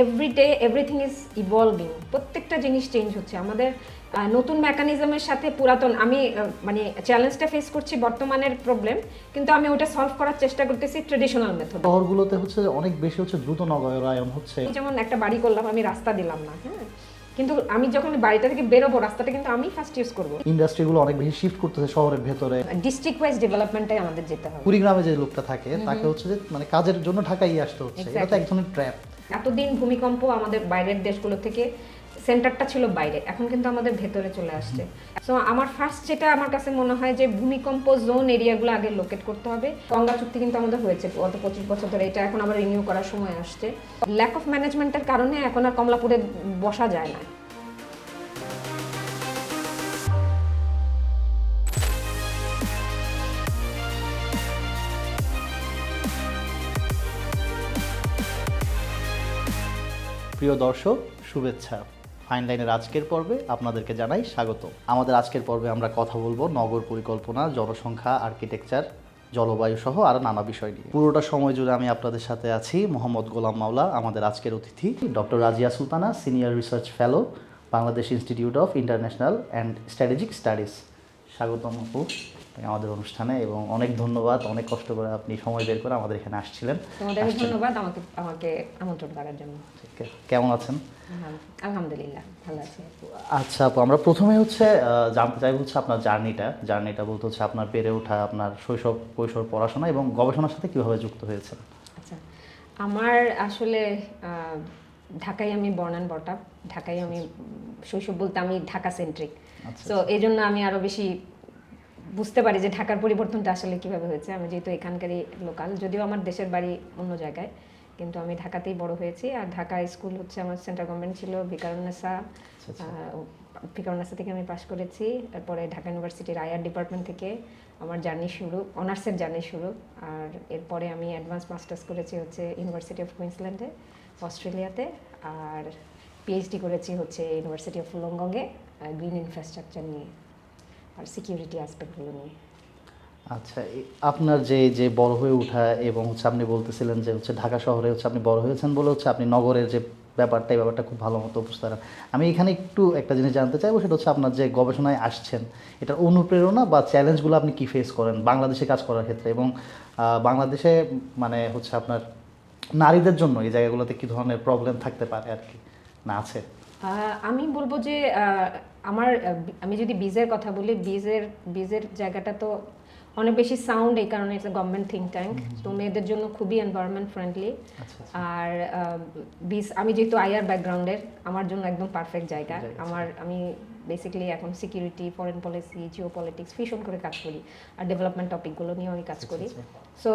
Everyday everything is evolving, প্রত্যেকটা জিনিস change হচ্ছে। আমাদের নতুন মেকানিজমের সাথে পুরাতন, আমি মানে চ্যালেঞ্জটা ফেস করছি বর্তমানের প্রবলেম, কিন্তু আমি ওটা সলভ করার চেষ্টা করতেছি ট্রেডিশনাল মেথড। শহরগুলোতে হচ্ছে যে অনেক বেশি হচ্ছে দ্রুত নগরায়ন হচ্ছে। যেমন একটা বাড়ি করলাম, আমি রাস্তা দিলাম না, হ্যাঁ, কিন্তু আমি যখন বাড়িটা থেকে বেরোবো রাস্তাটা কিন্তু আমি ফার্স্ট ইউজ করবো। ইন্ডাস্ট্রিগুলো অনেক বেশি শিফট করতেছে শহরের ভেতরে। ডিস্ট্রিক্ট ওয়াইজ ডেভেলপমেন্টে আমাদের যেতে হবে। কুড়িগ্রামে যে লোকটা থাকে তাকে হচ্ছে যে মানে কাজের জন্য ঢাকায় আসতে হচ্ছে, এটা তো এক ধরনের ট্র্যাপ। এতদিন ভূমিকম্প আমাদের বাইরের দেশগুলো থেকে, সেন্টারটা ছিল বাইরে, এখন কিন্তু আমাদের ভেতরে চলে আসছে। সো আমার ফার্স্ট যেটা আমার কাছে মনে হয় যে ভূমিকম্প জোন এরিয়াগুলো আগে লোকেট করতে হবে। গঙ্গা চুক্তি কিন্তু আমাদের হয়েছে গত 25 বছর ধরে, এটা এখন আবার রিনিউ করার সময় আসছে। ল্যাক অফ ম্যানেজমেন্টের কারণে এখন আর কমলাপুরে বসা যায় না। প্রিয় দর্শক, শুভেচ্ছা। ফাইন লাইনের আজকের পর্বে আপনাদেরকে জানাই স্বাগত। আমাদের আজকের পর্বে আমরা কথা বলবো নগর পরিকল্পনা, জনসংখ্যা, আর্কিটেকচার, জলবায়ু সহ আরও নানা বিষয় নিয়ে। পুরোটা সময় জুড়ে আমি আপনাদের সাথে আছি। মোহাম্মদ গোলাম মাওলা আমাদের আজকের অতিথি, doctor Razia Sultana, senior research fellow, Bangladesh institute of international and strategic studies. স্বাগতম আপু আমাদের অনুষ্ঠানে, এবং অনেক ধন্যবাদ, অনেক কষ্ট করে আপনি সময় বের করে আমাদের এখানে আসছিলেন। তোমাদের ধন্যবাদ আমাকে আমন্ত্রণ করার জন্য। কেমন আছেন? আলহামদুলিল্লাহ ভালো আছি। আচ্ছা আপু, আমরা প্রথমে হচ্ছে জানতে চাইব হচ্ছে আপনার জার্নিটা বলতে হচ্ছে আপনার বেড়ে ওঠা, আপনার শৈশব কৈশোর পড়াশোনা এবং গবেষণার সাথে কিভাবে যুক্ত হয়েছে। আচ্ছা, আমার আসলে ঢাকায় আমি বর্ন অ্যান্ড বট আপ। ঢাকায় আমি শৈশব বলতে আমি ঢাকা সেন্ট্রিক, তো এই জন্য আমি আরো বেশি বুঝতে পারি যে ঢাকার পরিবর্তনটা আসলে কিভাবে হয়েছে। আমি যেহেতু এখানকারই লোকাল, যদিও আমার দেশের বাড়ি অন্য জায়গায়, কিন্তু আমি ঢাকাতেই বড় হয়েছি। আর ঢাকা স্কুল হচ্ছে আমার সেন্ট্রাল গভর্নমেন্ট ছিল, ভিকারুন্নেসা থেকে আমি পাশ করেছি। তারপরে ঢাকা ইউনিভার্সিটির আইআর ডিপার্টমেন্ট থেকে আমার জার্নি শুরু, অনার্সের জার্নি শুরু। আর এরপরে আমি অ্যাডভান্স মাস্টার্স করেছি হচ্ছে ইউনিভার্সিটি অফ কুইন্সল্যান্ডে, অস্ট্রেলিয়াতে। আর পিএইচডি করেছি হচ্ছে ইউনিভার্সিটি অফ লংগংয়ে গ্রিন ইনফ্রাস্ট্রাকচার নিয়ে আর সিকিউরিটি অ্যাসপেক্টগুলো নিয়ে। আচ্ছা, আপনার যে বড় হয়ে ওঠা এবং হচ্ছে আপনি বলতেছিলেন যে হচ্ছে ঢাকা শহরে হচ্ছে আপনি বড় হয়েছেন বলে হচ্ছে আপনি নগরের যে ব্যাপারটা, এই ব্যাপারটা খুব ভালো মতো বুঝতে পারেন। আমি এখানে একটু একটা জিনিস জানতে চাইবো, সেটা হচ্ছে আপনার যে গবেষণায় আসছেন, এটার অনুপ্রেরণা বা চ্যালেঞ্জগুলো আপনি কি ফেস করেন বাংলাদেশে কাজ করার ক্ষেত্রে, এবং বাংলাদেশে মানে হচ্ছে আপনার নারীদের জন্য এই জায়গাগুলোতে কী ধরনের প্রবলেম থাকতে পারে আর কি, না আছে? আমি বলবো যে আমি যদি বীজের কথা বলি, বীজের জায়গাটা তো অনেক বেশি সাউন্ড, এই কারণে এটা গভর্নমেন্ট থিঙ্ক ট্যাঙ্ক, তো মেয়েদের জন্য খুবই এনভায়রনমেন্ট ফ্রেন্ডলি। আর বীজ, আমি যেহেতু আইআর ব্যাকগ্রাউন্ডের, আমার জন্য একদম পারফেক্ট জায়গা। আমি বেসিক্যালি এখন security, foreign policy, Jio politics fusion করে কাজ করি, আর ডেভেলপমেন্ট টপিকগুলো নিয়ে আমি কাজ করি। সো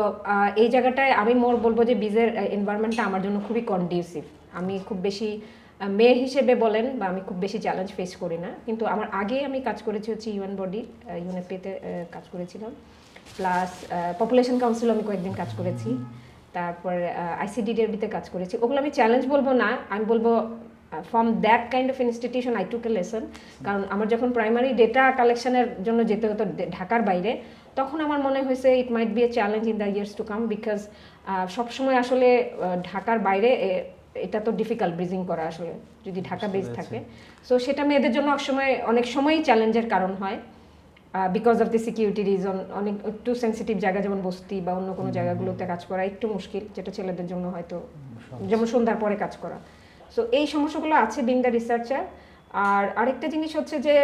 এই জায়গাটায় আমি বলবো যে বীজের এনভায়রনমেন্টটা আমার জন্য খুবই কন্ডিউসিভ। আমি খুব বেশি মেয়ে হিসেবে বলেন বা আমি খুব বেশি চ্যালেঞ্জ ফেস করি না। কিন্তু আমার আগে আমি কাজ করেছি হচ্ছে ইউএন বডি, ইউএনএফপিতে কাজ করেছিলাম, প্লাস পপুলেশন কাউন্সিল আমি কয়েকদিন কাজ করেছি, তারপর আইসিডিডিআরবিতে কাজ করেছি। ওগুলো আমি চ্যালেঞ্জ বলবো না, আমি বলবো from that kind of institution I took a lesson. কারণ আমার যখন প্রাইমারি ডেটা কালেকশনের জন্য যেতে হতো ঢাকার বাইরে, তখন আমার মনে হয়েছে it might be a challenge in the years to come, because সবসময় আসলে ঢাকার বাইরে এটা তো ডিফিকাল্ট ব্রিজিং করা আসলে যদি ঢাকা বেস থাকে। সো সেটা মেয়েদের জন্য অনেক সময়ই চ্যালেঞ্জের কারণ হয়, because of the security reason. অনেক একটু সেন্সিটিভ জায়গা যেমন বস্তি বা অন্য কোনো জায়গাগুলোতে কাজ করা একটু মুশকিল, যেটা ছেলেদের জন্য হয়তো যেমন সন্ধ্যার পরে কাজ করা। সো এই সমস্যাগুলো আছে বিং দ্য রিসার্চার। আর আরেকটা জিনিস হচ্ছে যে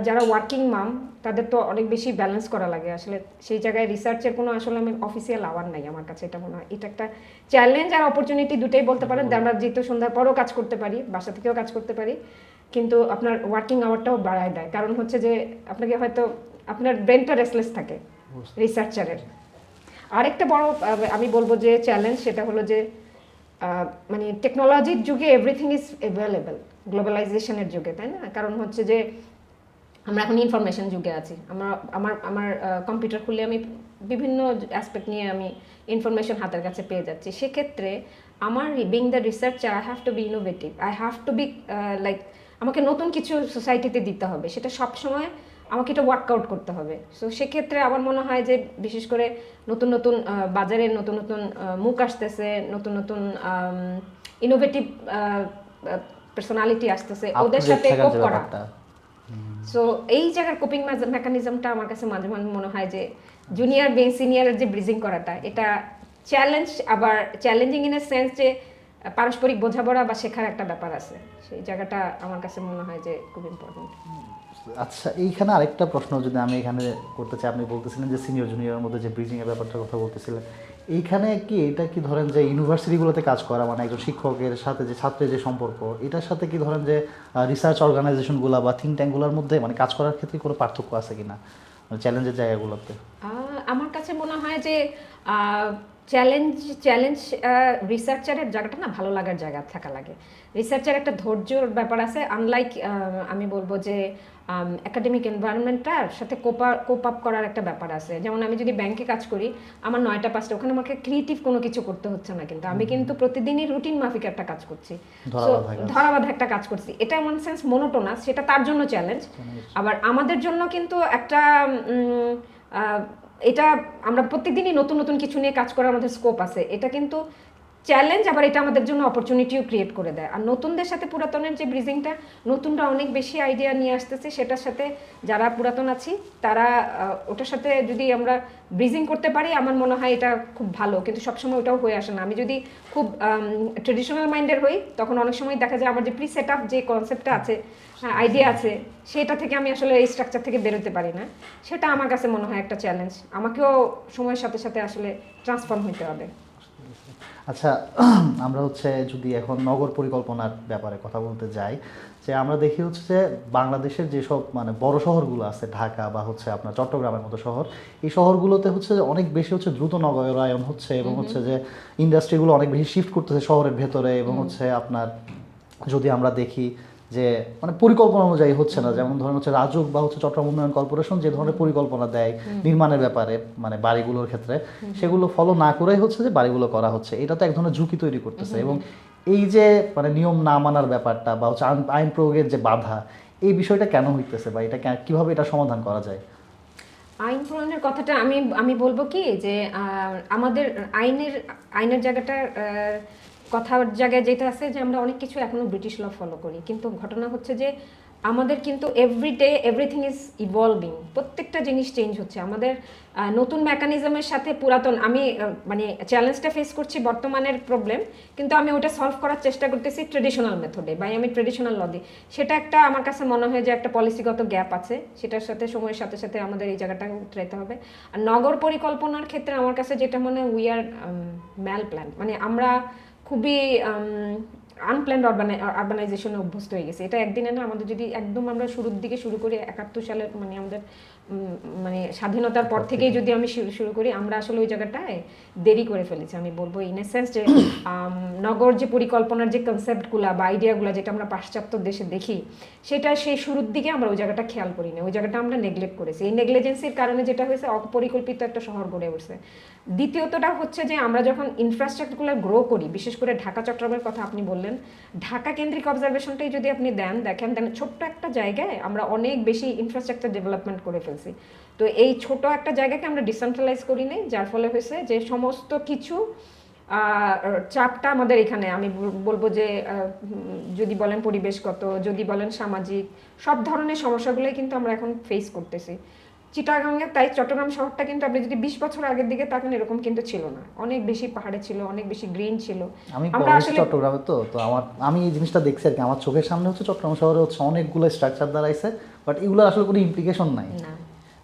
যারা ওয়ার্কিং মাম, তাদের তো অনেক বেশি ব্যালেন্স করা লাগে আসলে। সেই জায়গায় রিসার্চের কোনো আসলে আমি অফিসিয়াল আওয়ার নাই আমার কাছে, এটা মনে হয় এটা একটা চ্যালেঞ্জ আর অপরচুনিটি দুটোই বলতে পারেন। আমরা যেহেতু সন্ধ্যার পরও কাজ করতে পারি, বাসা থেকেও কাজ করতে পারি, কিন্তু আপনার ওয়ার্কিং আওয়ারটাও বাড়ায় দেয়। কারণ হচ্ছে যে আপনাকে হয়তো আপনার ব্রেনটা রেসলেস থাকে রিসার্চারের। আরেকটা বড় আমি বলবো যে চ্যালেঞ্জ, সেটা হলো যে মানে টেকনোলজির যুগে এভরিথিং ইজ অ্যাভেলেবেল, গ্লোবালাইজেশনের যুগে, তাই না? কারণ হচ্ছে যে আমরা এখন ইনফরমেশন যুগে আছি। আমার কম্পিউটার খুলে আমি বিভিন্ন অ্যাসপেক্ট নিয়ে আমি ইনফরমেশন হাতের কাছে পেয়ে যাচ্ছি। সেক্ষেত্রে আমার being the researcher I have to be innovative, I have to be like, আমাকে নতুন কিছু সোসাইটিতে দিতে হবে, সেটা সবসময় আমাকে এটা ওয়ার্কআউট করতে হবে। সো সেক্ষেত্রে আমার মনে হয় যে বিশেষ করে নতুন নতুন বাজারে নতুন নতুন মুখ আসতেছে, নতুন নতুন ইনোভেটিভ পার্সোনালিটি আসতেছে, Up to ওদের date সাথে থাকার কোপ যে করা। ব্যাপারটা। সো এই জায়গার কোপিং মেকানিজমটা আমার কাছে মাঝে মাঝে মনে হয় যে জুনিয়র বেন সিনিয়রের যে ব্রিজিং করাটা, এটা চ্যালেঞ্জ, আবার চ্যালেঞ্জিং ইন এ সেন্স যে পারস্পরিক বোঝাপড়া বা শেখার একটা ব্যাপার আছে, সেই জায়গাটা আমার কাছে মনে হয় যে খুব ইম্পর্টেন্ট। আচ্ছা, এইখানে আরেকটা প্রশ্ন যদি আমি এখানে করতে চাই, আপনি বলতেছিলেন যে সিনিয়র জুনিয়রের মধ্যে যে ব্রিজিং এর ব্যাপারটার কথা বলতেছিলেন, এইখানে কি এটা কি ধরেন যে ইউনিভার্সিটিগুলোতে কাজ করা মানে একজন শিক্ষকের সাথে যে ছাত্রের যে সম্পর্ক, এটার সাথে কি ধরেন যে রিসার্চ অর্গানাইজেশনগুলো বা থিঙ্ক ট্যাঙ্কগুলোর মধ্যে মানে কাজ করার ক্ষেত্রে কোনো পার্থক্য আছে কিনা, মানে চ্যালেঞ্জের জায়গাগুলোতে? আমার কাছে মনে হয় যে চ্যালেঞ্জ চ্যালেঞ্জ রিসার্চারের জায়গাটা না ভালো লাগার জায়গা থাকা লাগে। রিসার্চার একটা ধৈর্যর ব্যাপার আছে, আনলাইক আমি বলবো যে একাডেমিক এনভায়রনমেন্টটার সাথে কোপ আপ করার একটা ব্যাপার আছে। যেমন আমি যদি ব্যাংকে কাজ করি, আমার 9টা 5টা, ওখানে আমাকে ক্রিয়েটিভ কোনো কিছু করতে হচ্ছে না, কিন্তু আমি কিন্তু প্রতিদিনই রুটিন মাফিক একটা কাজ করছি, ধরাবাঁধা একটা কাজ করছি। এটা এমন সেন্স মোনোটোনাস, সেটা তার জন্য চ্যালেঞ্জ। আবার আমাদের জন্য কিন্তু একটা এটা আমরা প্রত্যেকদিনই নতুন নতুন কিছু নিয়ে কাজ করার আমাদের স্কোপ আছে, এটা কিন্তু চ্যালেঞ্জ, আবার এটা আমাদের জন্য অপরচুনিটিও ক্রিয়েট করে দেয়। আর নতুনদের সাথে পুরাতনের যে ব্রিজিংটা, নতুনরা অনেক বেশি আইডিয়া নিয়ে আসতেছে, সেটার সাথে যারা পুরাতন আছি তারা ওটার সাথে যদি আমরা ব্রিজিং করতে পারি, আমার মনে হয় এটা খুব ভালো। কিন্তু সবসময় ওটাও হয়ে আসে না। আমি যদি খুব ট্রেডিশনাল মাইন্ডের হই, তখন অনেক সময় দেখা যায় আমার যে প্রি সেট আপ যে কনসেপ্টটা আছে, আইডিয়া আছে, সেটা থেকে আমি আসলে এই স্ট্রাকচার থেকে বেরোতে পারি না। সেটা আমার কাছে মনে হয় একটা চ্যালেঞ্জ, আমাকেও সময়ের সাথে সাথে আসলে ট্রান্সফর্ম হতে হবে। আচ্ছা, আমরা হচ্ছে যদি এখন নগর পরিকল্পনার ব্যাপারে কথা বলতে যাই, যে আমরা দেখি হচ্ছে যে বাংলাদেশের যেসব মানে বড় শহরগুলো আছে, ঢাকা বা হচ্ছে আপনার চট্টগ্রামের মতো শহর, এই শহরগুলোতে হচ্ছে যে অনেক বেশি হচ্ছে দ্রুত নগরায়ন হচ্ছে, এবং হচ্ছে যে ইন্ডাস্ট্রিগুলো অনেক বেশি শিফট করতেছে শহরের ভেতরে, এবং হচ্ছে আপনার যদি আমরা দেখি যে মানে পরিকল্পনা অনুযায়ী হচ্ছে না, যেমন ধরেন হচ্ছে রাজুক বা হচ্ছে চট্টগ্রাম উন্নয়ন কর্পোরেশন যে ধরনের পরিকল্পনা দেয় নির্মাণের ব্যাপারে মানে বাড়িগুলোর ক্ষেত্রে, সেগুলো ফলো না করেই হচ্ছে যে বাড়িগুলো করা হচ্ছে। এটা তো এক ধরনের ঝুঁকি তৈরি করতেছে। এবং এই যে মানে নিয়ম না মানার ব্যাপারটা বা হচ্ছে আইন প্রয়োগের যে বাধা, এই বিষয়টা কেন হইতেছে বা এটা কিভাবে এটা সমাধান করা যায়? আইন প্রণয়নের কথাটা আমি বলবো কি যে আমাদের আইনের জায়গাটা কথার জায়গায় যেটা আছে যে আমরা অনেক কিছু এখনো ব্রিটিশ ল ফলো করি, কিন্তু ঘটনা হচ্ছে যে আমাদের কিন্তু এভরিডে এভরিথিং ইজ ইভলভিং, প্রত্যেকটা জিনিস চেঞ্জ হচ্ছে। আমাদের নতুন মেকানিজমের সাথে পুরাতন, আমি মানে চ্যালেঞ্জটা ফেস করছি বর্তমানের প্রবলেম, কিন্তু আমি ওটা সলভ করার চেষ্টা করতেছি ট্রেডিশনাল মেথডে, বা আমি ট্রেডিশনাল ল দিই। সেটা একটা আমার কাছে মনে হয় যে একটা পলিসিগত গ্যাপ আছে, সেটার সাথে সময়ের সাথে সাথে আমাদের এই জায়গাটা উতরাইতে হবে। আর নগর পরিকল্পনার ক্ষেত্রে আমার কাছে যেটা মনে হয়, উই আর ম্যাল প্ল্যান, মানে আমরা খুবই আনপ্ল্যান্ড আরবানাইজেশনে অভ্যস্ত হয়ে গেছে। এটা একদিনে না, আমাদের যদি একদম আমরা শুরুর দিকে শুরু করি 71 সালের মানে আমাদের মানে স্বাধীনতার পর থেকেই যদি আমি শুরু করি, আমরা আসলে ওই জায়গাটায় দেরি করে ফেলেছি। আমি বলবো ইন এ সেন্স যে নগর যে পরিকল্পনার যে কনসেপ্টগুলো বা আইডিয়াগুলো যেটা আমরা পাশ্চাত্য দেশে দেখি, সেটা সেই শুরুর দিকে আমরা ওই জায়গাটা খেয়াল করি না, ওই জায়গাটা আমরা নেগলেক্ট করেছি। এই নেগলিজেন্সির কারণে যেটা হয়েছে, অপরিকল্পিত একটা শহর গড়ে উঠছে। দ্বিতীয়তটা হচ্ছে যে আমরা যখন ইনফ্রাস্ট্রাকচারগুলো গ্রো করি, বিশেষ করে ঢাকা চট্টগ্রামের কথা আপনি বললেন, ঢাকা কেন্দ্রিক অবজারভেশনটাই যদি আপনি দেখেন ছোট্ট একটা জায়গায় আমরা অনেক বেশি ইনফ্রাস্ট্রাকচার ডেভেলপমেন্ট করে ফেলছি। তো এই ছোট একটা জায়গাকে আমরা ডিসেন্ট্রালাইজ করি নাই, যার ফলে হয়েছে যে সমস্ত কিছু চাপটা আমাদের এখানে, আমি বলবো যে যদি বলেন পরিবেশগত, যদি বলেন সামাজিক, সব ধরনের সমস্যাগুলোই কিন্তু আমরা এখন ফেস করতেছি। চিটাগাংয়ে তাই চট্টগ্রাম শহরটা কিন্তু আপনি যদি 20 বছর আগের দিকে তাকান, এরকম কিন্তু ছিল না, অনেক বেশি পাহাড়ে ছিল, অনেক বেশি গ্রিন ছিল। আমরা আসলে চট্টগ্রামে তো আমি এই জিনিসটা দেখছি আর কি, আমার চোখের সামনে হচ্ছে চট্টগ্রাম শহরে হচ্ছে অনেকগুলো স্ট্রাকচার দাঁড়াইছে, বাট এগুলো আসলে কোনো ইমপ্লিকেশন নাই।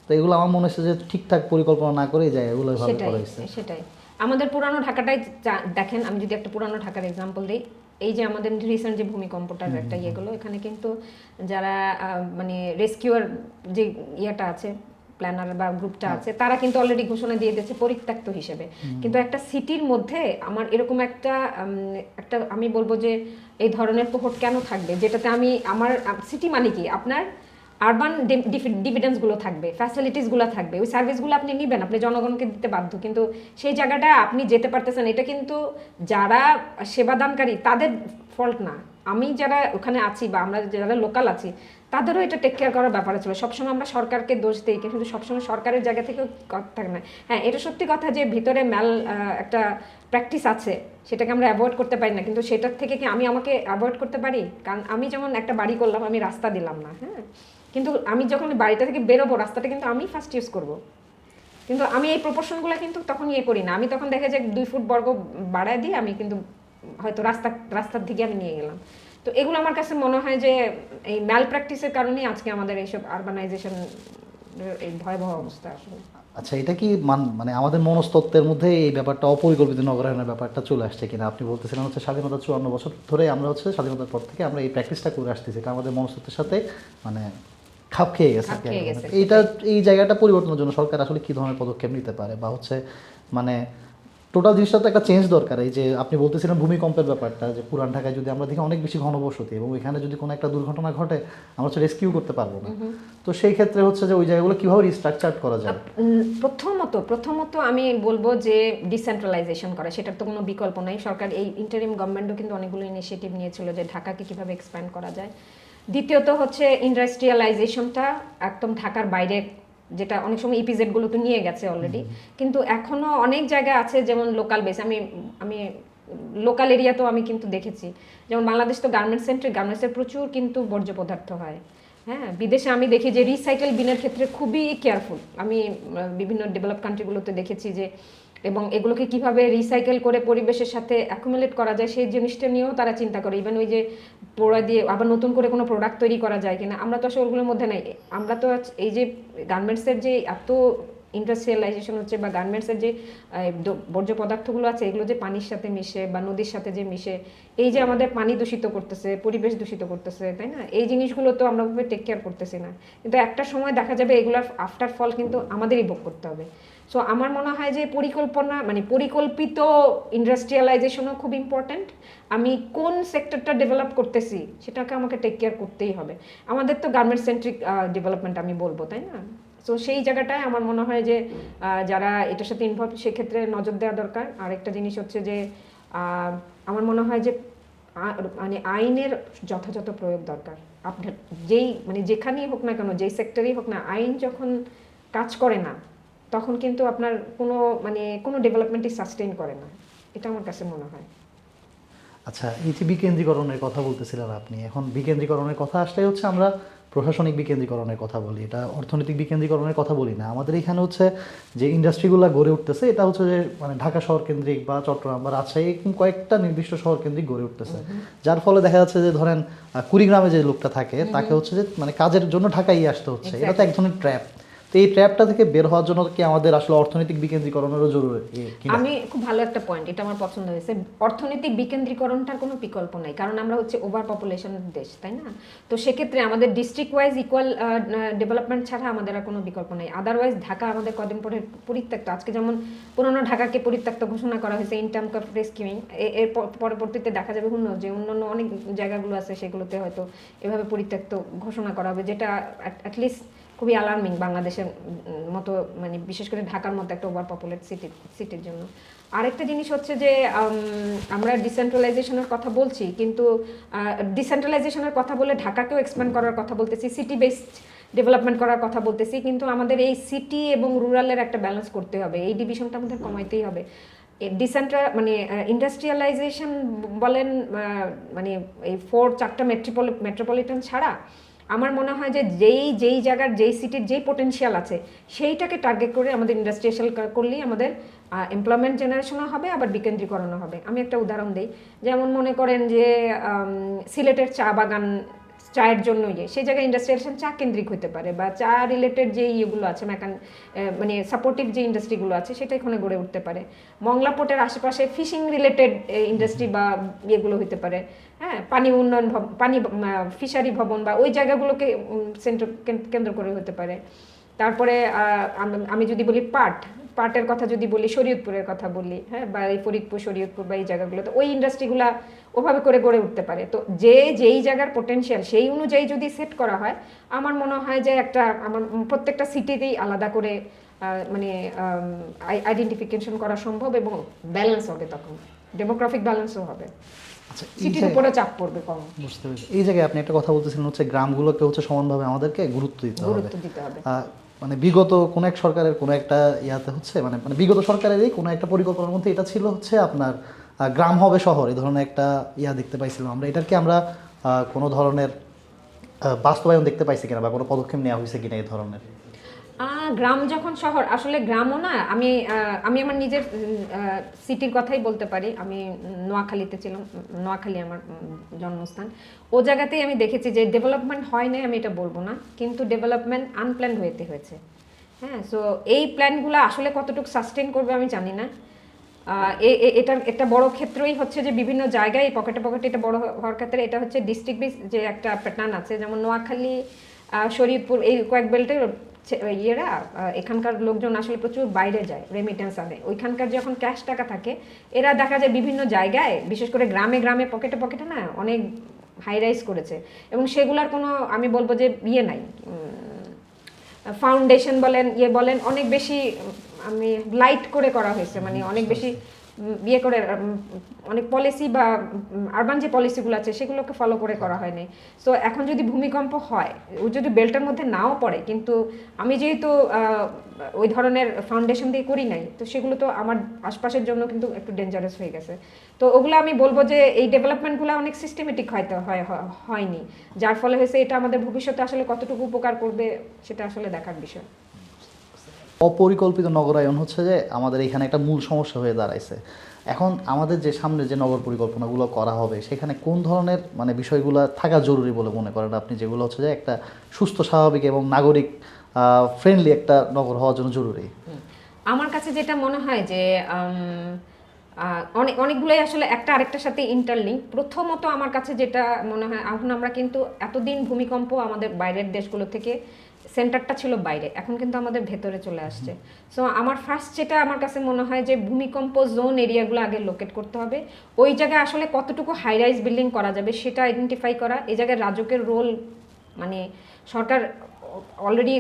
তো এগুলো আমার মনে হচ্ছে যে ঠিকঠাক পরিকল্পনা না করেই যায়, এগুলো ভাবে করা হয়েছে। সেটাই আমাদের পুরানো ঢাকাটাই দেখেন, আমি যদি একটা পুরানো ঢাকার এক্সাম্পল দিই, এই যে আমাদের রিসেন্ট যে ভূমিকম্পটার একটা ইয়েগুলো, এখানে কিন্তু যারা মানে রেস্কিউয়ার যে ইয়েটা আছে, প্ল্যানার বা গ্রুপটা আছে, তারা কিন্তু অলরেডি ঘোষণা দিয়ে দিয়েছে পরিত্যক্ত হিসেবে। কিন্তু একটা সিটির মধ্যে আমার এরকম একটা আমি বলবো যে এই ধরনের পোহট কেন থাকবে, যেটাতে আমি আমার সিটি মানে কি, আপনার আরবান ডিভিডেন্সগুলো থাকবে, ফ্যাসিলিটিসগুলো থাকবে, ওই সার্ভিসগুলো আপনি নেবেন, আপনি জনগণকে দিতে বাধ্য, কিন্তু সেই জায়গাটা আপনি যেতে পারতেছেন। এটা কিন্তু যারা সেবাদানকারী তাদের ফল্ট না, আমি যারা ওখানে আছি বা আমরা যারা লোকাল আছি তাদেরও এটা টেক কেয়ার করার ব্যাপার ছিল। সবসময় আমরা সরকারকে দোষ দিই, কিন্তু সবসময় সরকারের জায়গা থেকেও থাকে না। হ্যাঁ, এটা সত্যি কথা যে ভিতরে একটা প্র্যাকটিস আছে, সেটাকে আমরা অ্যাভয়েড করতে পারি না, কিন্তু সেটার থেকে কি আমি আমাকে অ্যাভয়েড করতে পারি? কারণ আমি যেমন একটা বাড়ি করলাম, আমি রাস্তা দিলাম না, হ্যাঁ, কিন্তু আমি যখন বাড়িটা থেকে বেরোবো রাস্তাটা কিন্তু আমি ফার্স্ট ইউজ করব। কিন্তু আমি এই প্রপোর্শনগুলো কিন্তু তখন করি না। আমি তখন দেখে যে 2 ফুট বর্গ বাড়ায় দিয়ে আমি কিন্তু হয়তো রাস্তার দিকে আমি নিয়ে গেলাম। তো এগুলো আমার কাছে মনে হয় যে এই ম্যাল প্র্যাকটিসের কারণেই আজকে আমাদের এইসব আরবানাইজেশন এই ভয়াবহ অবস্থা আসলে। আচ্ছা, এটা কি মানে আমাদের মনস্তত্ত্বের মধ্যে এই ব্যাপারটা অপরিকল্পিত নগরায়নের ব্যাপারটা চলে আসছে কিনা? আপনি বলতেছিলেন হচ্ছে স্বাধীনতা 54 বছর ধরে আমরা হচ্ছে স্বাধীনতার পর থেকে আমরা এই প্র্যাকটিসটা করে আসতেছি, এটা আমাদের মনস্তত্ত্বের সাথে মানে খাপ খেয়ে গেছে। এই জায়গাটা পরিবর্তনের জন্য সরকার আসলে কি ধরনের পদক্ষেপ নিতে পারে, বা হচ্ছে মানে টোটাল জিনিসটা তো একটা চেঞ্জ দরকার। এই যে আপনি বলতেছিলেন ভূমিকম্পের ব্যাপারটা, যে পুরান ঢাকায় যদি আমরা দেখি অনেক বেশি ঘনবসতি এবং এখানে যদি কোনো একটা দুর্ঘটনা ঘটে আমরা হচ্ছে রেস্কিউ করতে পারবো না। তো সেই ক্ষেত্রে হচ্ছে যে ওই জায়গাগুলো কীভাবে রিস্ট্রাকচার করা যায়? প্রথমত আমি বলবো যে ডিসেন্ট্রালাইজেশন করা, সেটার তো কোনো বিকল্প নাই। সরকার এই ইন্টারিম গভর্নমেন্টও কিন্তু অনেকগুলো ইনিশিয়েটিভ নিয়েছিল যে ঢাকাকে কীভাবে এক্সপ্যান্ড করা যায়। দ্বিতীয়ত হচ্ছে ইন্ডাস্ট্রিয়ালাইজেশন একদম ঢাকার বাইরে, যেটা অনেক সময় ইপিজেডগুলো তো নিয়ে গেছে অলরেডি, কিন্তু এখনও অনেক জায়গা আছে যেমন লোকাল বেস। আমি লোকাল এরিয়া তো আমি কিন্তু দেখেছি, যেমন বাংলাদেশ তো গার্মেন্টস সেন্ট্রিক, গার্মেন্টসের প্রচুর কিন্তু বর্জ্য পদার্থ হয়। হ্যাঁ, বিদেশে আমি দেখি যে রিসাইকেল বিনের ক্ষেত্রে খুবই কেয়ারফুল। আমি বিভিন্ন ডেভেলপ কান্ট্রিগুলোতে দেখেছি যে, এবং এগুলোকে কিভাবে রিসাইকেল করে পরিবেশের সাথে অ্যাকুমুলেট করা যায় সেই জিনিসটা নিয়েও তারা চিন্তা করে। ইভেন ওই যে পোড়া দিয়ে আবার নতুন করে কোনো প্রোডাক্ট তৈরি করা যায় কিনা, আমরা তো আসলে ওগুলোর মধ্যে নাই। আমরা তো এই যে গার্মেন্টসের যে এত ইন্ডাস্ট্রিয়ালাইজেশন হচ্ছে বা গার্মেন্টসের যে বর্জ্য পদার্থগুলো আছে এগুলো যে পানির সাথে মিশে বা নদীর সাথে যে মিশে, এই যে আমাদের পানি দূষিত করতেছে, পরিবেশ দূষিত করতেছে, তাই না? এই জিনিসগুলো তো আমরা ভাবে টেক কেয়ার করতেছি না, কিন্তু একটা সময় দেখা যাবে এগুলোর আফটার ফল কিন্তু আমাদেরই ভোগ করতে হবে। সো আমার মনে হয় যে পরিকল্পিত ইন্ডাস্ট্রিয়ালাইজেশনও খুব ইম্পর্ট্যান্ট। আমি কোন সেক্টরটা ডেভেলপ করতেছি সেটাকে আমাকে টেক কেয়ার করতেই হবে। আমাদের তো গার্মেন্ট সেন্ট্রিক ডেভেলপমেন্ট আমি বলবো, তাই না? সো সেই জায়গাটায় আমার মনে হয় যে যারা এটার সাথে ইনভলভ সেক্ষেত্রে নজর দেওয়া দরকার। আরেকটা জিনিস হচ্ছে যে আমার মনে হয় যে মানে আইনের যথাযথ প্রয়োগ দরকার। আপনার যেখানেই হোক না কেন, যেই সেক্টরেই হোক না, আইন যখন কাজ করে না তখন কিন্তু আপনার কোনো ডেভেলপমেন্টই সাস্টেইন করে না, এটা আমার কাছে মনে হয়। আচ্ছা, এই যে বিকেন্দ্রীকরণের কথা বলতেছিলেন আপনি, এখন বিকেন্দ্রীকরণের কথা আসলে হচ্ছে আমরা প্রশাসনিক বিকেন্দ্রীকরণের কথা বলি, এটা অর্থনৈতিক বিকেন্দ্রীকরণের কথা বলি না। আমাদের এখানে হচ্ছে যে ইন্ডাস্ট্রিগুলো গড়ে উঠতেছে এটা হচ্ছে যে মানে ঢাকা শহর কেন্দ্রিক বা চট্টগ্রাম বা রাজশাহী এরকম কয়েকটা নির্দিষ্ট শহর কেন্দ্রিক গড়ে উঠতেছে, যার ফলে দেখা যাচ্ছে যে ধরেন কুড়িগ্রামে যে লোকটা থাকে তাকে হচ্ছে যে মানে কাজের জন্য ঢাকায় আসতে হচ্ছে। এটা তো এক ধরনের ট্র্যাপ। তো এই ট্র্যাপটা থেকে বের হওয়ার জন্য কি আমাদের আসলে অর্থনৈতিক বিকেন্দ্রীকরণেরও জরুরি? আমি খুব ভালো একটা পয়েন্ট, এটা আমার পছন্দ হয়েছে। অর্থনৈতিক বিকেন্দ্রীকরণটার কোনো বিকল্প নাই, কারণ আমরা হচ্ছে ওভার পপুলেশনের দেশ, তাই না? তো সেক্ষেত্রে আমাদের ডিস্ট্রিক্ট ওয়াইজ ইকুয়াল ডেভেলপমেন্ট ছাড়া আমাদের আর কোনো বিকল্প নাই। আদারওয়াইজ ঢাকা আমাদের কদিন পরে পরিত্যক্ত, আজকে যেমন পুরোনো ঢাকাকে পরিত্যক্ত ঘোষণা করা হয়েছে ইন টার্ম অফ রেস্কিউইং, এর পরবর্তীতে দেখা যাবে যে অন্যান্য অনেক জায়গাগুলো আছে সেগুলোতে হয়তো এভাবে পরিত্যক্ত ঘোষণা করা হবে, যেটা অ্যাটলিস্ট খুবই অ্যালার্মিং বাংলাদেশের মতো, মানে বিশেষ করে ঢাকার মতো একটা ওভার পপুলেট সিটির জন্য। আরেকটা জিনিস হচ্ছে যে আমরা ডিসেন্ট্রালাইজেশনের কথা বলছি, কিন্তু ডিসেন্ট্রালাইজেশনের কথা বলে ঢাকাকেও এক্সপ্যান্ড করার কথা বলতেছি, সিটি বেসড ডেভেলপমেন্ট করার কথা বলতেছি, কিন্তু আমাদের এই সিটি এবং রুরালের একটা ব্যালেন্স করতে হবে, এই ডিভিশনটা আমাদের কমাইতেই হবে। ইন্ডাস্ট্রিয়ালাইজেশন বলেন, মানে এই 4-4টা মেট্রোপলিটন ছাড়া আমার মনে হয় যে যেই জায়গার যেই সিটির যেই পোটেনশিয়াল আছে সেইটাকে টার্গেট করে আমাদের ইন্ডাস্ট্রিয়াল করলেই আমাদের এমপ্লয়মেন্ট জেনারেশনও হবে, আবার বিকেন্দ্রীকরণও হবে। আমি একটা উদাহরণ দিই, যেমন মনে করেন যে সিলেটের চা বাগান, চায়ের জন্য সেই জায়গায় ইন্ডাস্ট্রিয়ালাইজেশন চা কেন্দ্রিক হতে পারে, বা চা রিলেটেড যে ইয়েগুলো আছে মানে সাপোর্টিভ যে ইন্ডাস্ট্রিগুলো আছে সেটা এখানে গড়ে উঠতে পারে। মংলা পোর্টের আশেপাশে ফিশিং রিলেটেড ইন্ডাস্ট্রি বা ইয়েগুলো হতে পারে, হ্যাঁ, পানি উন্নয়ন পানি ফিশারি ভবন বা ওই জায়গাগুলোকে কেন্দ্র করে হতে পারে। তারপরে আমি যদি বলি পাটের কথা যদি বলি, শরীয়তপুরের কথা বলি, হ্যাঁ, বা এই ফরিদপুর শরীয়তপুর বা এই জায়গাগুলোতে ওই ইন্ডাস্ট্রিগুলা ওভাবে করে গড়ে উঠতে পারে। তো যেই জায়গার পোটেনশিয়াল সেই অনুযায়ী যদি সেট করা হয়, আমার মনে হয় যে আমার প্রত্যেকটা সিটিতেই আলাদা করে মানে আইডেন্টিফিকেশন করা সম্ভব এবং ব্যালেন্স হবে, তখন ডেমোগ্রাফিক ব্যালেন্সও হবে। আচ্ছা, সিটির উপরে চাপ পড়বে কম। বুঝতে পেরেছি। এই জায়গায় আপনি একটা কথা বলতেছিলেন হচ্ছে গ্রামগুলোকে হচ্ছে সমানভাবে আমাদেরকে গুরুত্ব দিতে হবে। মানে বিগত কোন এক সরকারের কোন একটা ইয়াতে হচ্ছে মানে মানে বিগত সরকারেরই কোনো একটা পরিকল্পনার মধ্যে এটা ছিল হচ্ছে আপনার গ্রাম হবে শহর, এই ধরনের একটা ইয়া দেখতে পাইছিলাম আমরা। এটাকে আমরা কোনো ধরনের বাস্তবায়ন দেখতে পাইছি কিনা বা কোনো পদক্ষেপ নেওয়া হয়েছে কিনা এই ধরনের? গ্রাম যখন শহর, আসলে গ্রামও না, আমি আমার নিজের সিটির কথাই বলতে পারি। আমি নোয়াখালীতে ছিলাম, নোয়াখালী আমার জন্মস্থান। ও জায়গাতেই আমি দেখেছি যে ডেভেলপমেন্ট হয় নাই আমি এটা বলবো না, কিন্তু ডেভেলপমেন্ট আনপ্ল্যান্ড হয়েছে। হ্যাঁ, সো এই প্ল্যানগুলো আসলে কতটুকু সাস্টেন করবে আমি জানি না। এটার একটা বড় ক্ষেত্রই হচ্ছে যে বিভিন্ন জায়গায় পকেটে এটা বড় হওয়ার ক্ষেত্রে এটা হচ্ছে ডিস্ট্রিক্ট বেস যে একটা প্যাটার্ন আছে, যেমন নোয়াখালী, শরীয়তপুর, এই কয়েক বেল্টে ইয়েরা এখানকার লোকজন আসলে প্রচুর বাইরে যায় রেমিটেন্স আনে। ওইখানকার যখন ক্যাশ টাকা থাকে এরা দেখা যায় বিভিন্ন জায়গায়, বিশেষ করে গ্রামে গ্রামে পকেটে না অনেক হাই রাইজ করেছে, এবং সেগুলার কোনো আমি বলবো যে ইয়ে নাই, ফাউন্ডেশন বলেন বলেন অনেক বেশি আমি লাইট করে করা হয়েছে, মানে অনেক বেশি ইয়ে করে অনেক পলিসি বা আরবান যে পলিসিগুলো আছে সেগুলোকে ফলো করে করা হয়নি। সো এখন যদি ভূমিকম্প হয়, ও যদি বেল্টের মধ্যে নাও পড়ে, কিন্তু আমি যেহেতু ওই ধরনের ফাউন্ডেশন দিয়ে করি নাই, তো সেগুলো তো আমার আশপাশের জন্য কিন্তু একটু ডেঞ্জারাস হয়ে গেছে। তো ওগুলো আমি বলবো যে এই ডেভেলপমেন্টগুলো অনেক সিস্টেমেটিক হয়নি, যার ফলে হয়েছে এটা আমাদের ভবিষ্যতে আসলে কতটুকু উপকার করবে সেটা আসলে দেখার বিষয়। অপরিকল্পিত নগরায়ন হচ্ছে যে আমাদের এখানে একটা মূল সমস্যা হয়ে দাঁড়াইছে। এখন আমাদের যে সামনে যে নগর পরিকল্পনাগুলো করা হবে সেখানে কোন ধরনের মানে বিষয়গুলো থাকা জরুরি বলে মনে করেন আপনি, যেগুলো হচ্ছে যে একটা সুস্থ, স্বাভাবিক এবং নাগরিক ফ্রেন্ডলি একটা নগর হওয়ার জন্য জরুরি? আমার কাছে যেটা মনে হয় যে অনেকগুলোই আসলে একটা আরেকটার সাথে ইন্টারলিঙ্ক। প্রথমত আমার কাছে যেটা মনে হয়, এখন আমরা কিন্তু এতদিন ভূমিকম্প আমাদের বাইরের দেশগুলো থেকে সেন্টারটা ছিল বাইরে, এখন কিন্তু আমাদের ভেতরে চলে আসছে। সো আমার ফার্স্ট যেটা আমার কাছে মনে হয় যে ভূমিকম্প জোন এরিয়াগুলো আগে লোকেট করতে হবে। ওই জায়গায় আসলে কতটুকু হাই রাইজ বিল্ডিং করা যাবে সেটা আইডেন্টিফাই করা। এই জায়গায় রাজুকের রোল, মানে সরকার অলরেডি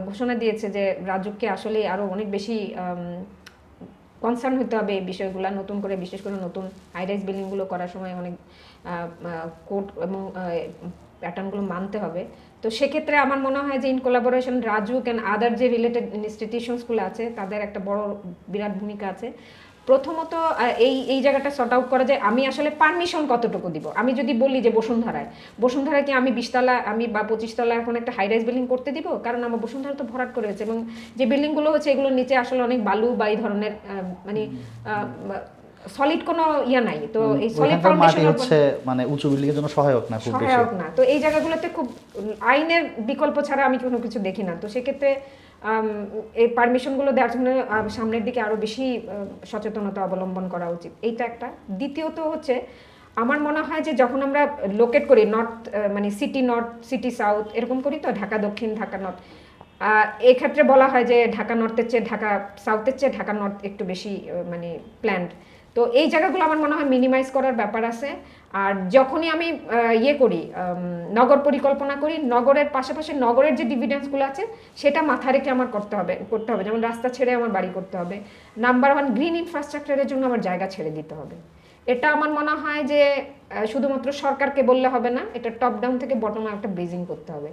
ঘোষণা দিয়েছে যে রাজুককে আসলে আরও অনেক বেশি কনসার্ন হতে হবে এই বিষয়গুলো নতুন করে, বিশেষ করে নতুন হাই রাইজ বিল্ডিংগুলো করার সময় অনেক কোড এবং প্যাটার্নগুলো মানতে হবে। তো সেক্ষেত্রে আমার মনে হয় যে in collaboration RAJUK and other যে রিলেটেড ইনস্টিটিউশনসগুলো আছে তাদের একটা বড় বিরাট ভূমিকা আছে। প্রথমত এই জায়গাটা সর্ট আউট করা যায় আমি আসলে পারমিশন কতটুকু দিব। আমি যদি বলি যে বসুন্ধরায় কি আমি 20 তলা আমি বা 25 তলা এখন একটা হাই রাইজ বিল্ডিং করতে দিব, কারণ আমার বসুন্ধরা তো ভরাট করে হয়েছে, এবং যে বিল্ডিংগুলো হচ্ছে এগুলোর নিচে আসলে অনেক বালু বা এই ধরনের মানে সলিড কোনো ইয়া নাই। তো এই সলিড ফাউন্ডেশন হচ্ছে মানে উঁচু বিল্ডিং এর জন্য সহায়ক না, খুব বেশি সহায়ক না। তো এই জায়গাগুলোতে খুব আইনের বিকল্প ছাড়া আমি কোনো কিছু দেখি না। তো সেক্ষেত্রে এই পারমিশনগুলো দেওয়ার জন্য সামনের দিকে আরও বেশি সচেতনতা অবলম্বন করা উচিত, এইটা একটা। দ্বিতীয়ত হচ্ছে আমার মনে হয় যে যখন আমরা লোকেট করি নর্থ, মানে সিটি নর্থ, সিটি সাউথ এরকম করি, তো ঢাকা দক্ষিণ, ঢাকা নর্থ, এই ক্ষেত্রে বলা হয় যে ঢাকা নর্থের চেয়ে ঢাকা সাউথের চেয়ে ঢাকা নর্থ একটু বেশি মানে প্ল্যান্ড। তো এই জায়গাগুলো আমার মনে হয় মিনিমাইজ করার ব্যাপার আছে। আর যখনই আমি ইয়ে করি নগর পরিকল্পনা করি, নগরের পাশাপাশি নগরের যে ডিভিডেন্সগুলো আছে সেটা মাথায় রেখে আমার করতে হবে। যেমন রাস্তা ছেড়ে আমার বাড়ি করতে হবে। নাম্বার 1, গ্রিন ইনফ্রাস্ট্রাকচারের জন্য আমার জায়গা ছেড়ে দিতে হবে। এটা আমার মনে হয় যে শুধুমাত্র সরকারকে বললে হবে না, এটা টপ ডাউন থেকে বটম একটা ব্রিজিং করতে হবে।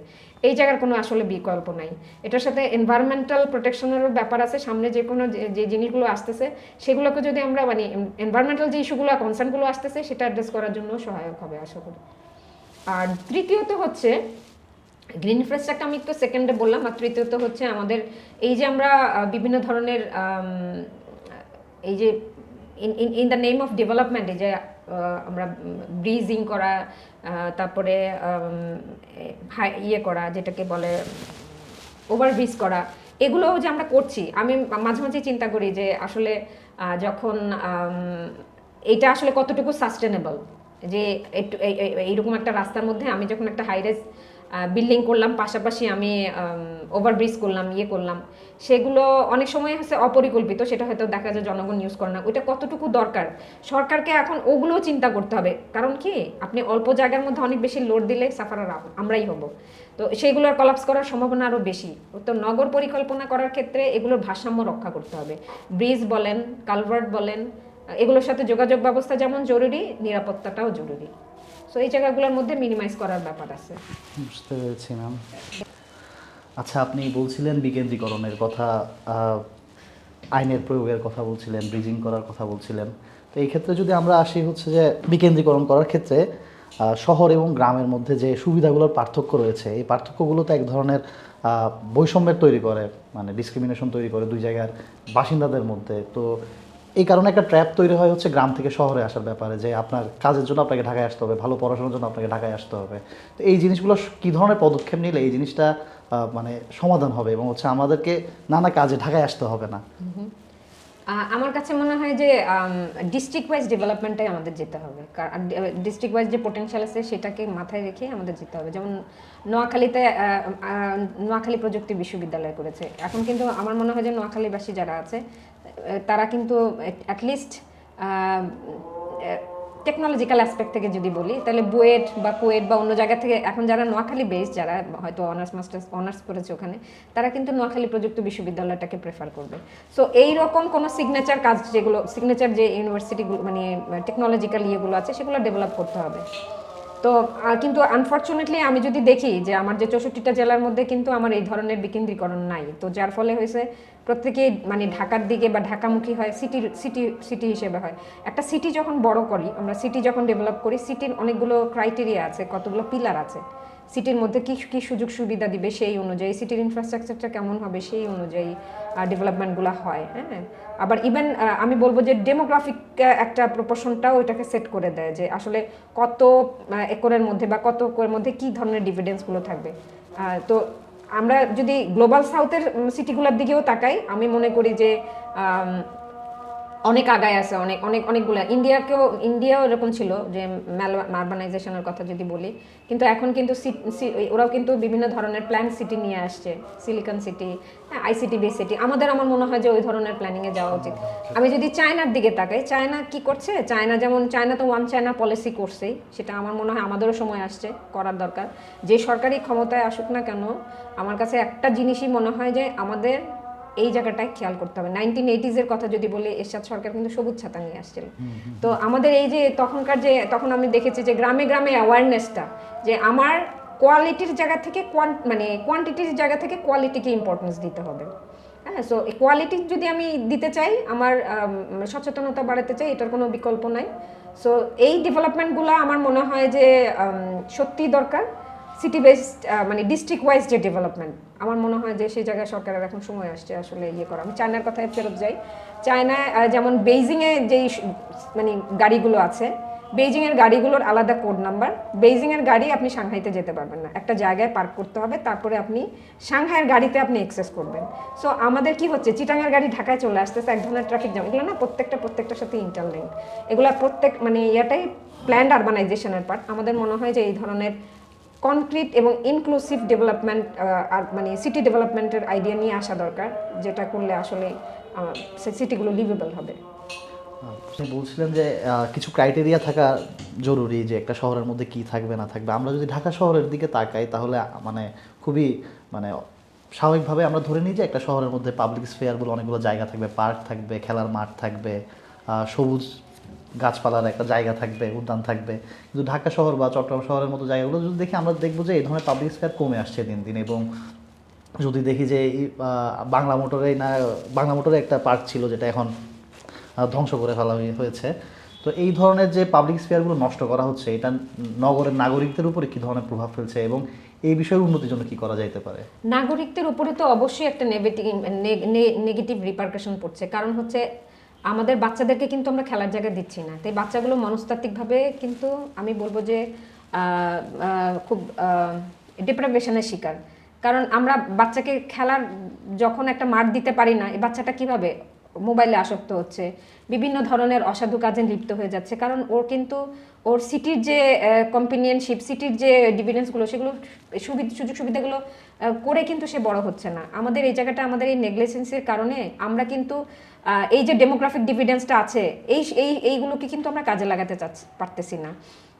এই জায়গার কোনো আসলে বিকল্প নাই। এটার সাথে এনভায়রনমেন্টাল প্রোটেকশনেরও ব্যাপার আছে। সামনে যে কোনো যে জিনিসগুলো আসতেছে সেগুলোকে যদি আমরা মানে এনভায়রনমেন্টাল যে ইস্যুগুলো, কনসার্নগুলো আসতেছে সেটা অ্যাড্রেস করার জন্য সহায়ক হবে আশা করি। আর তৃতীয়ত হচ্ছে গ্রিন ইনফ্রাস্ট্রাকচার, আমি তো সেকেন্ডে বললাম। আর তৃতীয়ত হচ্ছে আমাদের এই যে আমরা বিভিন্ন ধরনের এই যে in the name of development, এই যে আমরা ব্রিজিং করা, তারপরে ইয়ে করা যেটাকে বলে ওভারব্রিজ করা, এগুলো যে আমরা করছি, আমি মাঝে মাঝে চিন্তা করি যে আসলে যখন এটা আসলে কতটুকু সাস্টেনেবল, যে একটু এইরকম একটা রাস্তার মধ্যে আমি যখন একটা হাইরাইজ বিল্ডিং করলাম, পাশাপাশি আমি ওভারব্রিজ করলাম, ইয়ে করলাম, সেগুলো অনেক সময় হচ্ছে অপরিকল্পিত, সেটা হয়তো দেখা যায় জনগণ ইউজ করে না। ওইটা কতটুকু দরকার সরকারকে এখন ওগুলোও চিন্তা করতে হবে। কারণ কি, আপনি অল্প জায়গার মধ্যে অনেক বেশি লোড দিলে সাফারার আমরাই হব। তো সেইগুলোর কলাপস করার সম্ভাবনা আরও বেশি। তো নগর পরিকল্পনা করার ক্ষেত্রে এগুলোর ভারসাম্য রক্ষা করতে হবে। ব্রিজ বলেন, কালভার্ট বলেন, এগুলোর সাথে যোগাযোগ ব্যবস্থা যেমন জরুরি, নিরাপত্তাটাও জরুরি। সো এই জায়গাগুলোর মধ্যে মিনিমাইজ করার ব্যাপার আছে। বুঝতে পেরেছি ম্যাম। আচ্ছা, আপনি বলছিলেন বিকেন্দ্রীকরণের কথা, আইনের প্রয়োগের কথা বলছিলেন, ব্রিজিং করার কথা বলছিলেন। তো এই ক্ষেত্রে যদি আমরা আসি হচ্ছে যে বিকেন্দ্রীকরণ করার ক্ষেত্রে শহর এবং গ্রামের মধ্যে যে সুবিধাগুলোর পার্থক্য রয়েছে, এই পার্থক্যগুলো তো এক ধরনের বৈষম্যের তৈরি করে, মানে ডিসক্রিমিনেশন তৈরি করে দুই জায়গার বাসিন্দাদের মধ্যে। তো এই কারণে একটা ট্র্যাপ তৈরি হয় হচ্ছে গ্রাম থেকে শহরে আসার ব্যাপারে, যে আপনার কাজের জন্য আপনাকে ঢাকায় আসতে হবে, ভালো পড়াশোনার জন্য আপনাকে ঢাকায় আসতে হবে। তো এই জিনিসগুলো কী ধরনের পদক্ষেপ নিলে এই জিনিসটা মানে সমাধান হবে এবং হচ্ছে আমাদেরকে নানা কাজে ঢাকায় আসতে হবে না? আমার কাছে মনে হয় যে ডিস্ট্রিক্ট ওয়াইজ ডেভেলপমেন্টটাই আমাদের যেতে হবে, কারণ ডিস্ট্রিক্ট ওয়াইজ যে পোটেনশিয়াল আছে সেটাকে মাথায় রেখে আমাদের যেতে হবে। যেমন নোয়াখালীতে নোয়াখালী প্রযুক্তি বিশ্ববিদ্যালয় করেছে, এখন কিন্তু আমার মনে হয় যে নোয়াখালীবাসী যারা আছে তারা কিন্তু অ্যাটলিস্ট টেকনোলজিক্যাল অ্যাসপেক্ট থেকে যদি বলি, তাহলে বুয়েট বা কুয়েট বা অন্য জায়গা থেকে এখন যারা নোয়াখালী বেস, যারা হয়তো অনার্স মাস্টার্স অনার্স করেছে ওখানে, তারা কিন্তু নোয়াখালী প্রযুক্তি বিশ্ববিদ্যালয়টাকে প্রেফার করবে। সো এইরকম কোনো সিগনেচার কাজ, যেগুলো সিগনেচার যে ইউনিভার্সিটিগুলো মানে টেকনোলজিক্যাল ইয়েগুলো আছে সেগুলো ডেভেলপ করতে হবে। তো কিন্তু আনফর্চুনেটলি আমি যদি দেখি যে আমার যে 64টা জেলার মধ্যে কিন্তু আমার এই ধরনের বিকেন্দ্রীকরণ নাই, তো যার ফলে হয়েছে প্রত্যেকে মানে ঢাকার দিকে বা ঢাকামুখী হয়, সিটি হিসেবে হয়। একটা সিটি যখন বড় করি আমরা, সিটি যখন ডেভেলপ করি, সিটির অনেকগুলো ক্রাইটেরিয়া আছে, কতগুলো পিলার আছে। সিটির মধ্যে কি কি সুযোগ সুবিধা দিবে সেই অনুযায়ী, সিটির ইনফ্রাস্ট্রাকচারটা কেমন হবে সেই অনুযায়ী ডেভেলপমেন্টগুলো হয়। হ্যাঁ, আবার ইভেন আমি বলবো যে ডেমোগ্রাফিক একটা প্রপোর্শনটাও এটাকে সেট করে দেয়, যে আসলে কত একরের মধ্যে বা কত একরের মধ্যে কী ধরনের ডিভিডেন্সগুলো থাকবে। তো আমরা যদি গ্লোবাল সাউথের সিটিগুলোর দিকেও তাকাই, আমি মনে করি যে অনেক আগায় আছে, অনেকগুলো। ইন্ডিয়াও এরকম ছিল যে আরবানাইজেশনের কথা যদি বলি, কিন্তু এখন কিন্তু ওরাও কিন্তু বিভিন্ন ধরনের প্ল্যান সিটি নিয়ে আসছে, silicon city, ICT base city. আমার মনে হয় যে ওই ধরনের প্ল্যানিংয়ে যাওয়া উচিত। আমি যদি চায়নার দিকে তাকাই, চায়না কি করছে, চায়না তো ওয়ান চায়না পলিসি করছেই, সেটা আমার মনে হয় আমাদেরও সময় আসছে করার দরকার। যে সরকারি ক্ষমতায় আসুক না কেন, আমার কাছে একটা জিনিসই মনে হয় যে আমাদের এই জায়গাটায় খেয়াল করতে হবে। 1980s কথা যদি বলি, এরশাদ সরকার কিন্তু সবুজ ছাতা নিয়ে আসছিল। তো আমাদের এই যে তখন আমি দেখেছি যে গ্রামে গ্রামে অ্যাওয়ারনেসটা, যে আমার কোয়ালিটির জায়গা থেকে কোয়ান্টিটির জায়গা থেকে কোয়ালিটিকে ইম্পর্টেন্স দিতে হবে। হ্যাঁ, সো কোয়ালিটি যদি আমি দিতে চাই, আমার সচেতনতা বাড়াতে চাই, এটার কোনো বিকল্প নাই। সো এই ডেভেলপমেন্টগুলো আমার মনে হয় যে সত্যিই দরকার। সিটি বেসড মানে ডিস্ট্রিক্ট ওয়াইজ যে ডেভেলপমেন্ট, আমার মনে হয় যে সেই জায়গায় সরকারের এখন সময় আসছে আসলে ইয়ে করা। আমি চায়নার কথায় ফেরত যাই। চায়নায় যেমন বেইজিংয়ে যেই মানে গাড়িগুলো আছে, বেইজিংয়ের গাড়িগুলোর আলাদা কোড নাম্বার। বেইজিংয়ের গাড়ি আপনি সাংহাইতে যেতে পারবেন না, একটা জায়গায় পার্ক করতে হবে, তারপরে আপনি সাংহাইয়ের গাড়িতে আপনি অ্যাক্সেস করবেন। সো আমাদের কি হচ্ছে, চিটাঙের গাড়ি ঢাকায় চলে আসতেছে, এক ধরনের ট্রাফিক জ্যাম। এগুলো না প্রত্যেকটার সাথে ইন্টারলিঙ্ক, এগুলা প্রত্যেক মানে ইয়াটাই প্ল্যান্ড আরবানাইজেশনের পার্ট। আমাদের মনে হয় যে এই ধরনের কনক্রিট এবং ইনক্লুসিভ ডেভেলপমেন্ট আর মানে সিটি ডেভেলপমেন্টের আইডিয়া নিয়ে আসা দরকার, যেটা করলে আসলে সিটিগুলো লিভেবল হবে। আপনি বলছিলেন যে কিছু ক্রাইটেরিয়া থাকা জরুরি, যে একটা শহরের মধ্যে কি থাকবে না থাকবে। আমরা যদি ঢাকা শহরের দিকে তাকাই তাহলে মানে খুবই মানে স্বাভাবিকভাবে আমরা ধরে নিই যে একটা শহরের মধ্যে পাবলিক স্পেয়ারগুলো অনেকগুলো জায়গা থাকবে, পার্ক থাকবে, খেলার মাঠ থাকবে, সবুজ গাছপালার একটা জায়গা থাকবে, উদ্যান থাকবে। কিন্তু ঢাকা শহর বা চট্টগ্রাম শহরের মতো জায়গাগুলো যদি দেখি, আমরা দেখবো যে এই ধরনের পাবলিক স্পেয়ার কমে আসছে দিন দিন। এবং যদি দেখি যে বাংলা মোটরে একটা পার্ক ছিল যেটা এখন ধ্বংস করে ফেলা হয়েছে। তো এই ধরনের যে পাবলিক স্পেয়ারগুলো নষ্ট করা হচ্ছে, এটা নগরের নাগরিকদের উপরে কী ধরনের প্রভাব ফেলছে এবং এই বিষয়ে উন্নতির জন্য কী করা যেতে পারে? নাগরিকদের উপরে তো অবশ্যই একটা নেগেটিভ রিপারকাশন পড়ছে, কারণ হচ্ছে আমাদের বাচ্চাদেরকে কিন্তু আমরা খেলার জায়গা দিচ্ছি না। তাই বাচ্চাগুলো মনস্তাত্ত্বিকভাবে কিন্তু আমি বলবো যে খুব ডিপ্রাইভেশনের শিকার। কারণ আমরা বাচ্চাকে খেলার যখন একটা মাঠ দিতে পারি না, এই বাচ্চাটা কিভাবে মোবাইলে আসক্ত হচ্ছে, বিভিন্ন ধরনের অসাধু কাজে লিপ্ত হয়ে যাচ্ছে। কারণ ওর সিটির যে কম্পেনিয়নশিপ, সিটির যে ডিভিডেন্সগুলো, সেগুলো সুযোগ সুবিধাগুলো করে কিন্তু সে বড় হচ্ছে না। আমাদের এই জায়গাটা, আমাদের এই নেগলিজেন্সের কারণে আমরা কিন্তু এই যে ডেমোগ্রাফিক ডিভিডেন্সটা আছে, এইগুলোকে কিন্তু আমরা কাজে লাগাতে পারতেছি না।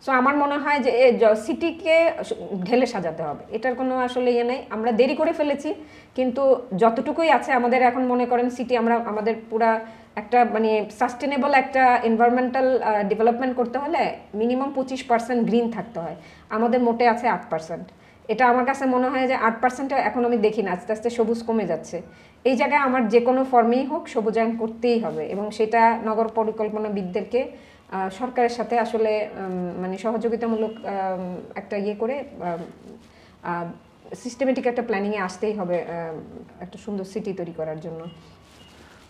সো আমার মনে হয় যে সিটিকে ঢেলে সাজাতে হবে, এটার কোনো আসলে ইয়ে নেই। আমরা দেরি করে ফেলেছি, কিন্তু যতটুকুই আছে আমাদের এখন মনে করেন সিটি আমরা আমাদের পুরা একটা মানে সাস্টেনেবল একটা এনভায়রনমেন্টাল ডেভেলপমেন্ট করতে হলে মিনিমাম 25% গ্রিন থাকতে হয়। আমাদের মোটে আছে 8%। এটা আমার কাছে মনে হয় যে 8% এখন আমি দেখি না, আস্তে আস্তে সবুজ কমে যাচ্ছে। এই জায়গায় আমার যে কোনো ফর্মেই হোক সবুজায়ন করতেই হবে, এবং সেটা নগর পরিকল্পনাবিদদেরকে সরকারের সাথে আসলে মানে সহযোগিতামূলক একটা ইয়ে করে সিস্টেমেটিক একটা প্ল্যানিংয়ে আসতেই হবে একটা সুন্দর সিটি তৈরি করার জন্য।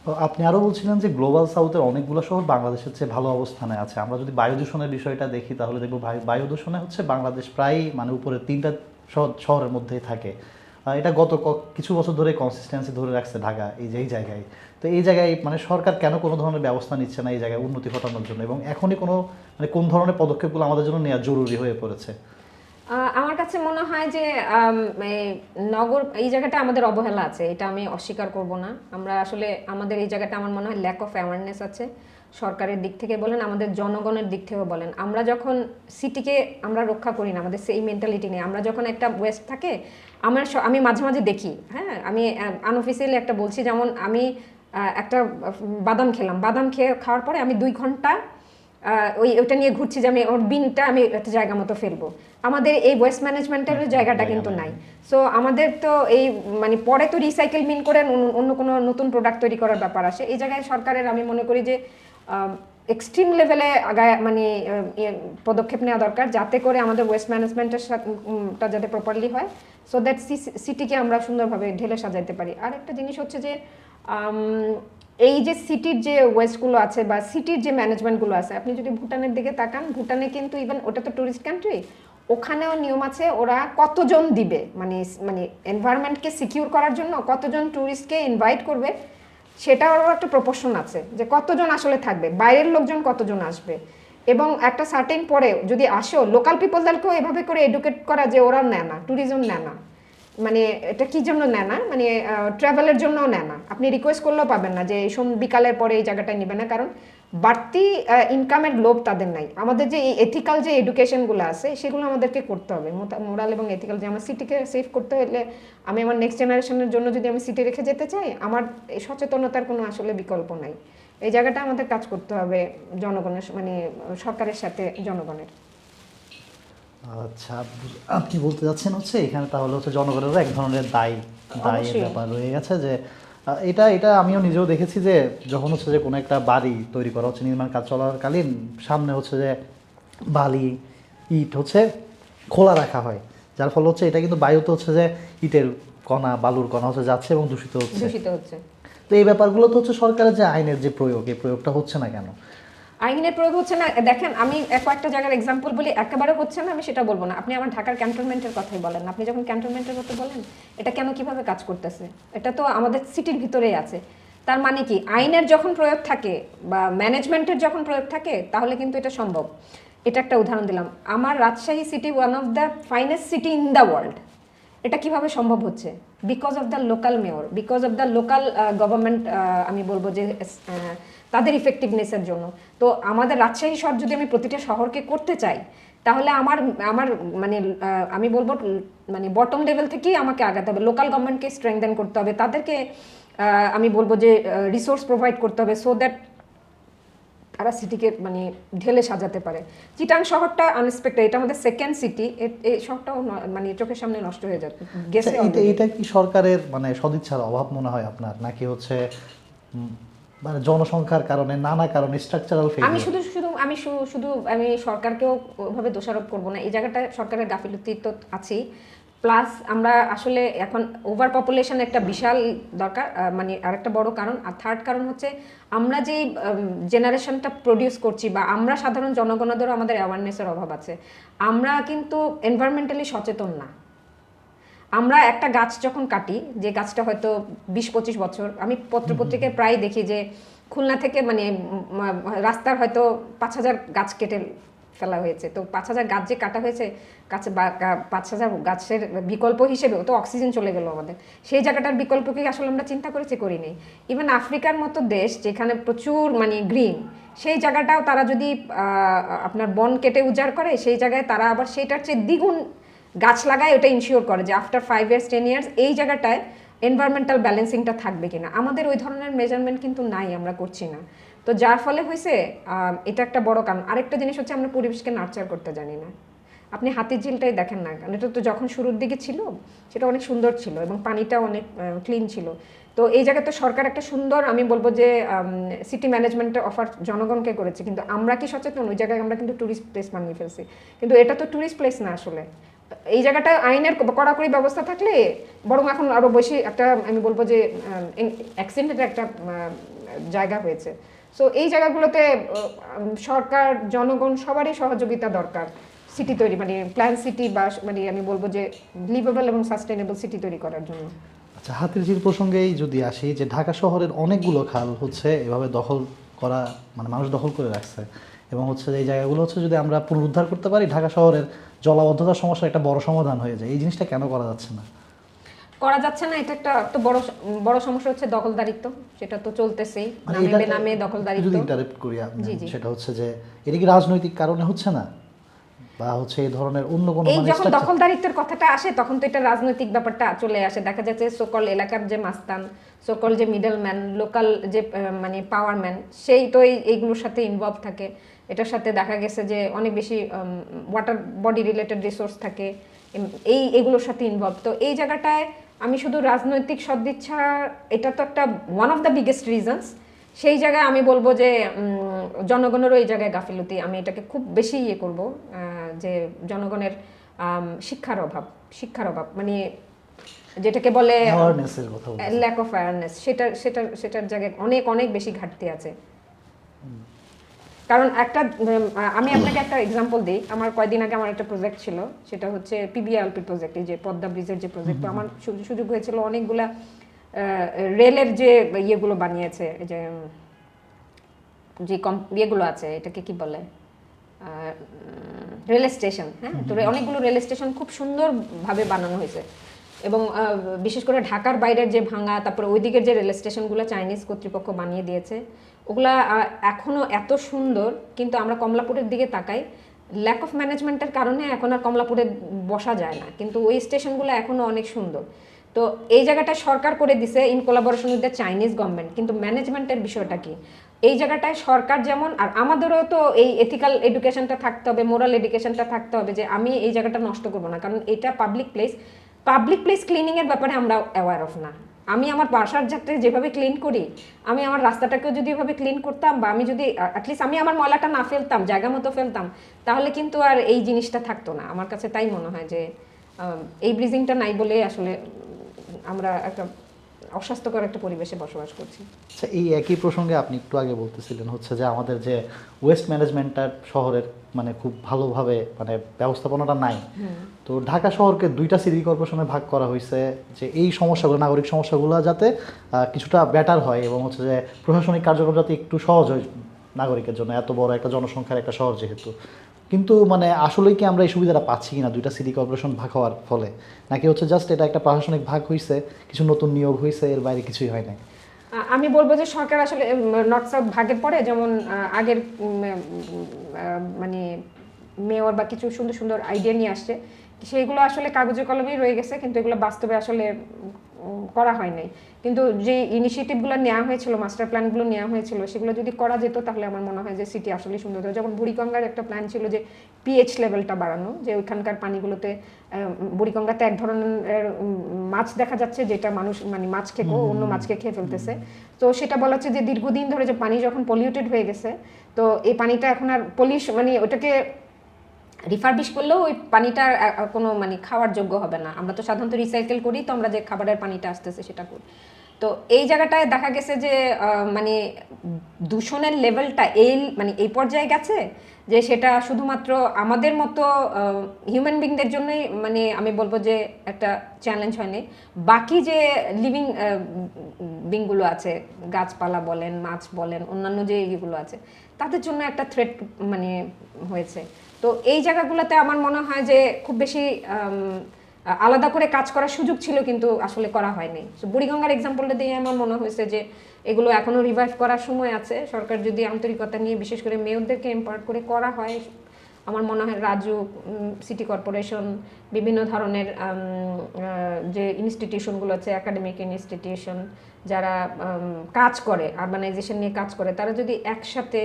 তো আপনি আরও বলছিলেন যে গ্লোবাল সাউথের অনেকগুলো শহর বাংলাদেশের চেয়ে ভালো অবস্থানে আছে। আমরা যদি বায়ু দূষণের বিষয়টা দেখি তাহলে দেখব বায়ু দূষণে হচ্ছে বাংলাদেশ প্রায় মানে উপরে 3টা শহরের মধ্যেই থাকে। এটা গত কিছু বছর ধরে কনসিস্টেন্সি ধরে রাখছে ঢাকা এই জায়গায়। তো এই জায়গায় মানে সরকার কেন কোনো ধরনের ব্যবস্থা নিচ্ছে না এই জায়গায় উন্নতি ঘটানোর জন্য, এবং এখনই কোনো মানে কোন ধরনের পদক্ষেপগুলো আমাদের জন্য নেওয়া জরুরি হয়ে পড়েছে? আমার কাছে মনে হয় যে নগর এই জায়গাটা আমাদের অবহেলা আছে, এটা আমি অস্বীকার করব না। আমরা আসলে আমাদের এই জায়গাটা আমার মনে হয় ল্যাক অফ অ্যাওয়ারনেস আছে, সরকারের দিক থেকে বলেন, আমাদের জনগণের দিক থেকেও বলেন। আমরা যখন সিটিকে আমরা রক্ষা করি না, আমাদের সেই মেন্টালিটি নেই। আমরা যখন একটা ওয়েস্ট থাকে, আমি মাঝে মাঝে দেখি, হ্যাঁ আমি আনঅফিসিয়ালি একটা বলছি, যেমন আমি একটা বাদাম খেলাম, বাদাম খাওয়ার পরে আমি 2 ঘন্টা ওইটা নিয়ে ঘুরছি যে আমি ওর বিনটা আমি একটা জায়গা মতো ফেলবো। আমাদের এই ওয়েস্ট ম্যানেজমেন্টের জায়গাটা কিন্তু নাই। সো আমাদের তো এই মানে পরে তো রিসাইকেল বিন করে অন্য কোনো নতুন প্রোডাক্ট তৈরি করার ব্যাপার আসে। এই জায়গায় সরকারের আমি মনে করি যে এক্সট্রিম লেভেলে আগায় মানে পদক্ষেপ নেওয়া দরকার, যাতে করে আমাদের ওয়েস্ট ম্যানেজমেন্টটা যাতে প্রপারলি হয়, সো দ্যাট সিটিকে আমরা সুন্দরভাবে ঢেলে সাজাইতে পারি। আর একটা জিনিস হচ্ছে যে এই যে সিটির যে ওয়েস্টগুলো আছে বা সিটির যে ম্যানেজমেন্টগুলো আছে, আপনি যদি ভুটানের দিকে তাকান, ভুটানে কিন্তু ইভেন ওটা তো টুরিস্ট কান্ট্রি, ওখানেও নিয়ম আছে ওরা কতজন দিবে, মানে মানে এনভায়রনমেন্টকে সিকিউর করার জন্য কতজন ট্যুরিস্টকে ইনভাইট করবে, সেটারও একটা প্রপোর্শন আছে যে কতজন আসলে থাকবে, বাইরের লোকজন কতজন আসবে, এবং একটা সার্টেন পরে যদি আসেও লোকাল পিপলদেরকেও এভাবে করে এডুকেট করা যে ওরা নেয় না, ট্যুরিজম নেয় না, মানে এটা কি জন্য নেয় না, মানে ট্রাভেলের জন্যও নেয় না। আপনি রিকোয়েস্ট করলেও পাবেন না যে বিকালের পরে এই জায়গাটায় নেবে না, কারণ বাড়তি ইনকামের লোভ তাদের নাই। আমাদের যে এই এথিক্যাল যে এডুকেশনগুলো আছে সেগুলো আমাদেরকে করতে হবে, মোরাল এবং এথিক্যাল, যে আমার সিটিকে সেভ করতে হলে আমি আমার নেক্সট জেনারেশনের জন্য যদি আমি সিটি রেখে যেতে চাই, আমার এই সচেতনতার কোনো আসলে বিকল্প নাই। এই জায়গাটা আমাদের কাজ করতে হবে জনগণের, মানে সরকারের সাথে জনগণের। আচ্ছা, আপনি বলতে যাচ্ছেন হচ্ছে এখানে তাহলে হচ্ছে জনগণেরও এক ধরনের দায়ের ব্যাপার রয়ে গেছে, যে এটা আমিও নিজেও দেখেছি যে যখন হচ্ছে যে কোনো একটা বাড়ি তৈরি করা হচ্ছে, নির্মাণ কাজ চলাকালীন সামনে হচ্ছে যে বালি ইট হচ্ছে খোলা রাখা হয়, যার ফলে হচ্ছে এটা কিন্তু বায়ুতে হচ্ছে যে ইটের কণা বালুর কণা হচ্ছে যাচ্ছে এবং দূষিত হচ্ছে। তো এই ব্যাপারগুলো তো হচ্ছে সরকারের যে আইনের যে প্রয়োগ, এই প্রয়োগটা হচ্ছে না কেন? আইনের প্রয়োগ হচ্ছে না, দেখেন আমি কয়েকটা জায়গার এক্সাম্পল বলি, একেবারে হচ্ছে না আমি সেটা বলবো না। আপনি আমার ঢাকার ক্যান্টনমেন্টের কথাই বলেন, আপনি যখন ক্যান্টনমেন্টের কথা বলেন, এটা কেন কিভাবে কাজ করতেছে, এটা তো আমাদের সিটির ভিতরেই আছে। তার মানে কি, আইনের যখন প্রয়োগ থাকে বা ম্যানেজমেন্টের যখন প্রয়োগ থাকে, তাহলে কিন্তু এটা সম্ভব। এটা একটা উদাহরণ দিলাম, আমার Rajshahi city one of the finest city in the world. এটা কিভাবে সম্ভব হচ্ছে? Because of the local mayor, because of the local government, আমি বলবো যে তাদের ইফেক্টিভনেসের জন্য। তো আমাদের রাজশাহী শহর যদি আমি প্রতিটা শহরকে করতে চাই, তাহলে আমার মানে আমি বলবো মানে বটম লেভেল থেকেই আমাকে আগাতে হবে, লোকাল গভর্নমেন্টকে স্ট্রেংথেন করতে হবে, তাদেরকে আমি বলবো যে রিসোর্স প্রোভাইড করতে হবে, সো দ্যাট তারা সিটিকে মানে ঢেলে সাজাতে পারে। চিটাং শহরটা আনএক্সপেক্টেড, এটা আমাদের সেকেন্ড সিটি, এই শহরটাও মানে চোখের সামনে নষ্ট হয়ে গেছে। এটা কি সরকারের মানে সদিচ্ছার অভাব মনে হয় আপনার, নাকি হচ্ছে মানে জনসংখ্যার কারণে, নানা কারণে, স্ট্রাকচারাল ফেলিওর? আমি শুধু আমি সরকারকেও ওইভাবে দোষারোপ করব না, এই জায়গাটা সরকারের গাফিলতি তো আছেই, প্লাস আমরা আসলে এখন ওভার পপুলেশন একটা বিশাল দরকার, মানে আরেকটা বড় কারণ। আর থার্ড কারণ হচ্ছে আমরা যে জেনারেশনটা প্রডিউস করছি, বা আমরা সাধারণ জনগণদেরও আমাদের অ্যাওয়ারনেসের অভাব আছে। আমরা কিন্তু এনভায়রনমেন্টালি সচেতন না। আমরা একটা গাছ যখন কাটি, যে গাছটা হয়তো 20-25 বছর, আমি পত্রপত্রিকায় প্রায় দেখি যে খুলনা থেকে মানে রাস্তার হয়তো 5000 গাছ কেটে ফেলা হয়েছে। তো 5,000 গাছ যে কাটা হয়েছে, 5,000 গাছের বিকল্প হিসেবেও তো অক্সিজেন চলে গেল আমাদের। সেই জায়গাটার বিকল্প কি আসলে আমরা চিন্তা করেছি? করিনি। ইভেন আফ্রিকার মতো দেশ যেখানে প্রচুর মানে গ্রিন, সেই জায়গাটাও তারা যদি আপনার বন কেটে উজাড় করে, সেই জায়গায় তারা আবার সেটার চেয়ে দ্বিগুণ গাছ লাগায়, ওটা ইনশিওর করে যে আফটার 5 years 10 years এই জায়গাটায় এনভায়রনমেন্টাল ব্যালেন্সিংটা থাকবে কিনা। আমাদের ওই ধরনের মেজারমেন্ট কিন্তু নাই, আমরা করছি না। তো যার ফলে হয়েছে এটা একটা বড় কারণ। আরেকটা জিনিস হচ্ছে আমরা পরিবেশকে নার্চার করতে জানি না। আপনি হাতির ঝিলটাই দেখেন না, কারণ এটা তো যখন শুরুর দিকে ছিল সেটা অনেক সুন্দর ছিল এবং পানিটা অনেক ক্লিন ছিল। তো এই জায়গায় তো সরকার একটা সুন্দর, আমি বলবো যে সিটি ম্যানেজমেন্টের অফার জনগণকে করেছে, কিন্তু আমরা কি সচেতন? ওই জায়গায় আমরা কিন্তু ট্যুরিস্ট প্লেস বানিয়ে ফেলছি, কিন্তু এটা তো ট্যুরিস্ট প্লেস না আসলে। এই জায়গাটা আইনের কড়াকড়ি ব্যবস্থা থাকলে বরং এখন আরো বেশি একটা, আমি বলবো যে অ্যাক্সিডেন্টের একটা জায়গা হয়েছে। সো এই জায়গাগুলোতে সরকার, জনগণ সবারই সহযোগিতা দরকার সিটি তৈরি, মানে প্ল্যান সিটি বা মানে আমি বলবো যে লিভেবল এবং সাস্টেনেবল সিটি তৈরি করার জন্য। আচ্ছা, হাতির ঝিল প্রসঙ্গেই যদি আসি, যে ঢাকা শহরের অনেকগুলো খাল হচ্ছে এভাবে দখল করা, মানে মানুষ দখল করে রাখছে, এবং হচ্ছে এই জায়গাগুলো হচ্ছে যদি আমরা পুনরুদ্ধার করতে পারি, ঢাকা শহরের জলাবদ্ধতার সমস্যার একটা বড় সমাধান হয়ে যায়। এই জিনিসটা কেন করা যাচ্ছে না? করা যাচ্ছে না, এটা একটা তো বড় সমস্যা হচ্ছে দখলদারিত্ব, সেটা তো চলতেছেই, মানে নামে এটা বেনামে দখলদারিত্ব। যদি ইন্টারেপ্ট করি আমি, জি, জি। সেটা হচ্ছে যে এটা কি রাজনৈতিক কারণে হচ্ছে না, বা হচ্ছে এই ধরনের অন্য কোনো এই মানে যখন structure? দখলদারিত্বের কথাটা আসে তখন তো এটা রাজনৈতিক ব্যাপারটা চলে আসে। দেখা যাচ্ছে সকল এলাকার যে মাস্তান, সকল যে মিডলম্যান, লোকাল যে মানে পাওয়ারম্যান, সেই তো এইগুলোর সাথে ইনভলভ থাকে। এটার সাথে দেখা গেছে যে অনেক বেশি ওয়াটার বডি রিলেটেড রিসোর্স থাকে, এইগুলোর সাথে ইনভলভ। তো এই জায়গাটায় আমি শুধু রাজনৈতিক সদিচ্ছা, এটা তো একটা one of the biggest reasons. সেই জায়গায় আমি বলবো যে জনগণেরও এই জায়গায় গাফিলতি, আমি এটাকে খুব বেশি করব যে জনগণের শিক্ষার অভাব মানে যেটাকে বলে অ্যাওয়ারনেসের কথা বলছি। ল্যাক অফ অ্যাওয়ারনেস, সেটার জায়গায় অনেক অনেক বেশি ঘাটতি আছে। কারণ একটা আমি আপনাকে একটা এক্সাম্পল দিই। আমার কয়েকদিন আগে আমার একটা প্রজেক্ট ছিল, সেটা হচ্ছে পিবিআরপি প্রজেক্ট, এই যে পদ্মা ব্রিজের যে প্রজেক্ট। আমার সুযোগ হয়েছিল অনেকগুলা রেলের যে ইয়েগুলো বানিয়েছে, যে ইয়েগুলো আছে, এটাকে কি বলে, রেল স্টেশন। হ্যাঁ, তো অনেকগুলো রেল স্টেশন খুব সুন্দরভাবে বানানো হয়েছে, এবং বিশেষ করে ঢাকার বাইরের যে ভাঙা, তারপরে ওই দিকের যে রেল স্টেশনগুলো চাইনিজ কর্তৃপক্ষ বানিয়ে দিয়েছে, ওগুলা এখনো এত সুন্দর, কিন্তু আমরা কমলাপুরের দিকে তাকাই, ল্যাক অফ ম্যানেজমেন্টের কারণে এখন আর কমলাপুরে বসা যায় না, কিন্তু ওই স্টেশনগুলো এখনো অনেক সুন্দর। তো এই জায়গাটা সরকার করে দিছে in collaboration with the Chinese government, কিন্তু ম্যানেজমেন্টের বিষয়টা কি? এই জায়গাটায় সরকার যেমন, আর আমাদেরও তো এই এথিক্যাল এডুকেশনটা থাকতে হবে, মোরাল এডুকেশনটা থাকতে হবে, যে আমি এই জায়গাটা নষ্ট করবো না, কারণ এটা পাবলিক প্লেস ক্লিনিং এর ব্যাপারে আমরা অ্যাওয়ার অফ না। আমি আমার বাসার যাত্রী যেভাবে ক্লিন করি, আমি আমার রাস্তাটাকেও যদি এভাবে ক্লিন করতাম, বা আমি যদি অ্যাটলিস্ট আমি আমার ময়লাটা না ফেলতাম, জায়গা মতো ফেলতাম, তাহলে কিন্তু আর এই জিনিসটা থাকতো না। আমার কাছে তাই মনে হয় যে এই ব্রিজিংটা নাই বলে আসলে আমরা একটা অস্বাস্থ্যকর একটা পরিবেশে বসবাস করছি। আচ্ছা, এই একই প্রসঙ্গে আপনি একটু আগে বলতেছিলেন হচ্ছে যে আমাদের যে ওয়েস্ট ম্যানেজমেন্টটা শহরের মানে খুব ভালোভাবে মানে ব্যবস্থাপনাটা নাই। তো ঢাকা শহরকে 2টা সিটি কর্পোরেশনে ভাগ করা হয়েছে, যে এই সমস্যাগুলো, নাগরিক সমস্যাগুলো যাতে কিছুটা বেটার হয়, এবং হচ্ছে যে প্রশাসনিক কার্যক্রম যাতে একটু সহজ হয় নাগরিকের জন্য, এত বড় একটা জনসংখ্যার একটা শহর যেহেতু। কিন্তু মানে আসলেই কি আমরা এই সুবিধাটা পাচ্ছি কিনা 2টা সিটি কর্পোরেশন ভাগ হওয়ার ফলে, নাকি হচ্ছে জাস্ট এটা একটা প্রশাসনিক ভাগ হয়েছে, কিছু নতুন নিয়োগ হয়েছে, এর বাইরে কিছুই হয় না? আমি বলবো যে সরকার আসলে নর্থ সাউথ ভাগের পরে যেমন আগের মানে মেয়র বা কিছু সুন্দর সুন্দর আইডিয়া নিয়ে আসছে, সেইগুলো আসলে কাগজে কলমেই রয়ে গেছে, কিন্তু এগুলো বাস্তবে আসলে করা হয় নাই। কিন্তু যে ইনিশিয়েটিভগুলো নেওয়া হয়েছিল, মাস্টার প্ল্যানগুলো নেওয়া হয়েছিল, সেগুলো যদি করা যেত তাহলে আমার মনে হয় যে সিটি আসলে সুন্দর হতো। যেমন বুড়িগঙ্গার একটা প্ল্যান ছিল যে পিএইচ লেভেলটা বাড়ানো, যে ওইখানকার পানিগুলোতে, বুড়িগঙ্গাতে এক ধরনের মাছ দেখা যাচ্ছে যেটা মানুষ মানে মাছ খেকো অন্য মাছকে খেয়ে ফেলতেছে। তো সেটা বলা হচ্ছে যে দীর্ঘদিন ধরে যে পানি যখন পলিউটেড হয়ে গেছে, তো এই পানিটা এখন আর মানে ওটাকে রিফারবিশ করলেও ওই পানিটার কোনো মানে খাওয়ার যোগ্য হবে না। আমরা তো সাধারণত রিসাইকেল করি, তো আমরা যে খাবারের পানিটা আসতেছে সেটা করি। তো এই জায়গাটায় দেখা গেছে যে মানে দূষণের লেভেলটা এই পর্যায়ে গেছে যে সেটা শুধুমাত্র আমাদের মতো হিউম্যান বিংদের জন্যই, মানে আমি বলবো যে একটা চ্যালেঞ্জ হয়নি, বাকি যে লিভিং বিংগুলো আছে, গাছপালা বলেন, মাছ বলেন, অন্যান্য যে ইয়েগুলো আছে, তাদের জন্য একটা থ্রেট মানে হয়েছে। তো এই জায়গাগুলোতে আমার মনে হয় যে খুব বেশি আলাদা করে কাজ করার সুযোগ ছিল, কিন্তু আসলে করা হয়নি। তো বুড়িগঙ্গার এক্সাম্পলটা দিয়ে আমার মনে হয়েছে যে এগুলো এখনো রিভাইভ করার সময় আছে। সরকার যদি আন্তরিকতা নিয়ে বিশেষ করে মেয়রদেরকে এম্পাওয়ার করে করা হয়, আমার মনে হয় রাজু, সিটি কর্পোরেশন, বিভিন্ন ধরনের যে ইনস্টিটিউশনগুলো আছে, একাডেমিক ইনস্টিটিউশন যারা কাজ করে আরবানাইজেশন নিয়ে কাজ করে, তারা যদি একসাথে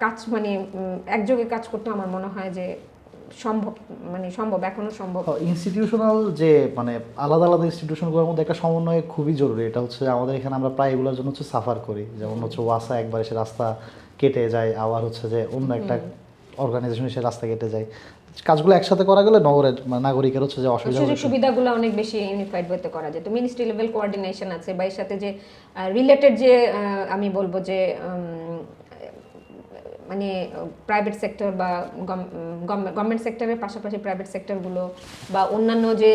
কাজ মানে একযোগে কাজ করতে, আমার মনে হয় যে সম্ভব এখনো সম্ভব। ইনস্টিটিউশনাল যে মানে আলাদা আলাদা ইনস্টিটিউশনগুলোর মধ্যে একটা সমন্বয় খুবই জরুরি। এটা হচ্ছে আমাদের এখানে আমরা প্রায় এগুলোর জন্য হচ্ছে সাফার করি। যেমন হচ্ছে ওয়াসা একবার এসে রাস্তা কেটে যায়, আবার হচ্ছে যে অন্য একটা অর্গানাইজেশন এসে রাস্তা কেটে যায়। কাজগুলো একসাথে করা গেলে নগরের নাগরিকের হচ্ছে যে সুযোগ সুবিধাগুলো অনেক বেশি ইউনিফাইড ওয়েতে করা যায়। তো মিনিস্ট্রি লেভেল কোঅর্ডিনেশন আছে, বা এর সাথে যে রিলেটেড যে আমি বলবো যে মানে প্রাইভেট সেক্টর বা গভর্নমেন্ট সেক্টরের পাশাপাশি প্রাইভেট সেক্টরগুলো বা অন্যান্য যে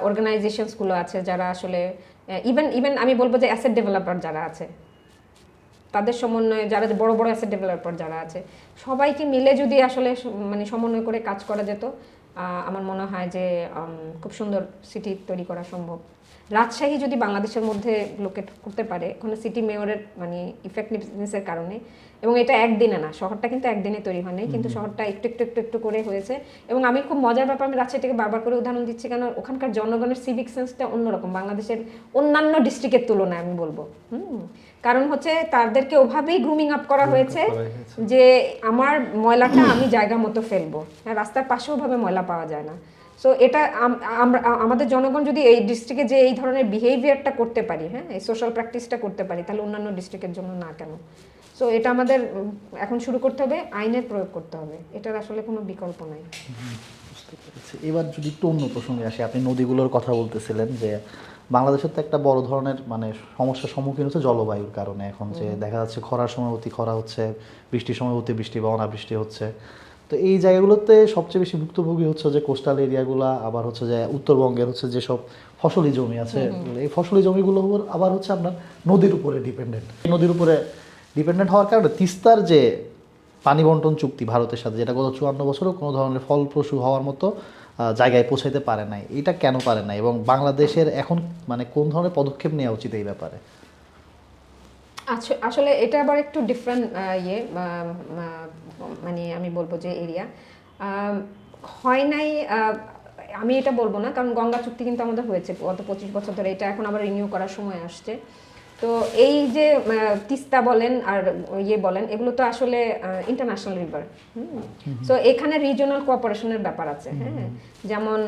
অর্গানাইজেশনসগুলো আছে যারা আসলে ইভেন আমি বলবো যে অ্যাসেট ডেভেলপার যারা আছে, তাদের সমন্বয়ে যারা বড় বড় অ্যাসেট ডেভেলপার যারা আছে, সবাইকে মিলে যদি আসলে মানে সমন্বয় করে কাজ করা যেত, আমার মনে হয় যে খুব সুন্দর সিটি তৈরি করা সম্ভব। রাজশাহী যদি বাংলাদেশের মধ্যে লোকেট করতে পারে কোনো সিটি মেয়রের মানে ইফেক্টিভনেসের কারণে, এবং এটা একদিনে না, শহরটা কিন্তু একদিনে তৈরি হয়নি, কিন্তু শহরটা একটু একটু একটু একটু করে হয়েছে। এবং আমি খুব মজার ব্যাপার, আমি রাজশাহীটাকে বারবার করে উদাহরণ দিচ্ছি কেন, ওখানকার জনগণের সিভিক সেন্সটা অন্যরকম বাংলাদেশের অন্যান্য ডিস্ট্রিক্টের তুলনায় আমি বলবো। কারণ হচ্ছে তাদেরকে ওভাবেই গ্রুমিং আপ করা হয়েছে যে আমার ময়লাটা আমি জায়গা মতো ফেলবো, হ্যাঁ, রাস্তার পাশেও ভাবে ময়লা পাওয়া যায় না। সো এটা আমরা আমাদের জনগণ যদি এই ডিস্ট্রিক্টে যে এই ধরনের বিহেভিয়ারটা করতে পারি, হ্যাঁ, এই সোশ্যাল প্র্যাকটিসটা করতে পারি, তাহলে অন্যান্য ডিস্ট্রিক্টের জন্য না কেন? সো এটা আমাদের এখন শুরু করতে হবে, আইনের প্রয়োগ করতে হবে, এটার আসলে কোনো বিকল্প নাই। এবার যদি একটু অন্য প্রসঙ্গে আসি, আপনি নদীগুলোর কথা বলতেছিলেন যে বাংলাদেশের তো একটা বড় ধরনের মানে সমস্যার সম্মুখীন হচ্ছে জলবায়ুর কারণে। এখন যে দেখা যাচ্ছে খরার সময় অতি খরা হচ্ছে, বৃষ্টির সময় অতি বৃষ্টি বা অনাবৃষ্টি হচ্ছে। তো এই জায়গাগুলোতে সবচেয়ে বেশি ভুক্তভোগী হচ্ছে যে কোস্টাল এরিয়াগুলো, আবার হচ্ছে যে উত্তরবঙ্গের হচ্ছে যেসব ফসলি জমি আছে, এই ফসলি জমিগুলো আবার হচ্ছে আপনার নদীর উপরে ডিপেন্ডেন্ট। নদীর উপরে ডিপেন্ডেন্ট হওয়ার কারণে তিস্তার যে পানি বন্টন চুক্তি ভারতের সাথে, যেটা গত 54 বছরও কোনো ধরনের ফলপ্রসূ হওয়ার মতো জায়গায় পৌঁছাইতে পারে নাই, এটা কেন পারে নাই এবং বাংলাদেশের এখন মানে কোন ধরনের পদক্ষেপ নেওয়া উচিত এই ব্যাপারে? আসলে এটা আবার একটু ডিফারেন্ট মানে আমি বলবো যে এরিয়া হয় নাই, আমি এটা বলবো না, কারণ গঙ্গা চুক্তি কিন্তু আমাদের হয়েছে গত 25 বছর ধরে, এটা এখন আবার রিনিউ করার সময় আসছে। তো এই যে তিস্তা বলেন আর বলেন, এগুলো তো আসলে ইন্টারন্যাশনাল রিভার। সো এখানে রিজিওনাল কোঅপারেশনের ব্যাপার আছে, হ্যাঁ, যেমন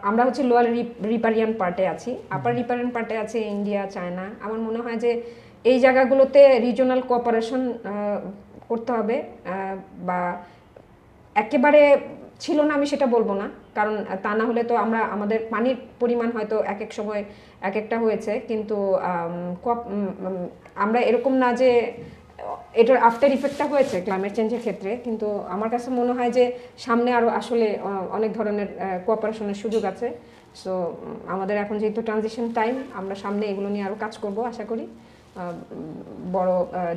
আমরা হচ্ছে লোয়ার রিপারিয়ান পার্টে আছি, আপার রিপারিয়ান পার্টে আছে ইন্ডিয়া, চায়না। আমার মনে হয় যে এই জায়গাগুলোতে রিজিওনাল কোঅপারেশন করতে হবে, বা একেবারে ছিল না আমি সেটা বলবো না, কারণ তা না হলে তো আমাদের পানির পরিমাণ হয়তো এক এক সময় এক একটা হয়েছে, কিন্তু আমরা এরকম না যে এটার আফটার ইফেক্টটা হয়েছে ক্লাইমেট চেঞ্জের ক্ষেত্রে। কিন্তু আমার কাছে মনে হয় যে সামনে আরও আসলে অনেক ধরনের কোঅপারেশনের সুযোগ আছে। সো আমাদের এখন যেহেতু ট্রানজিশন টাইম, আমরা সামনে এগুলো নিয়ে আরও কাজ করব আশা করি। বড়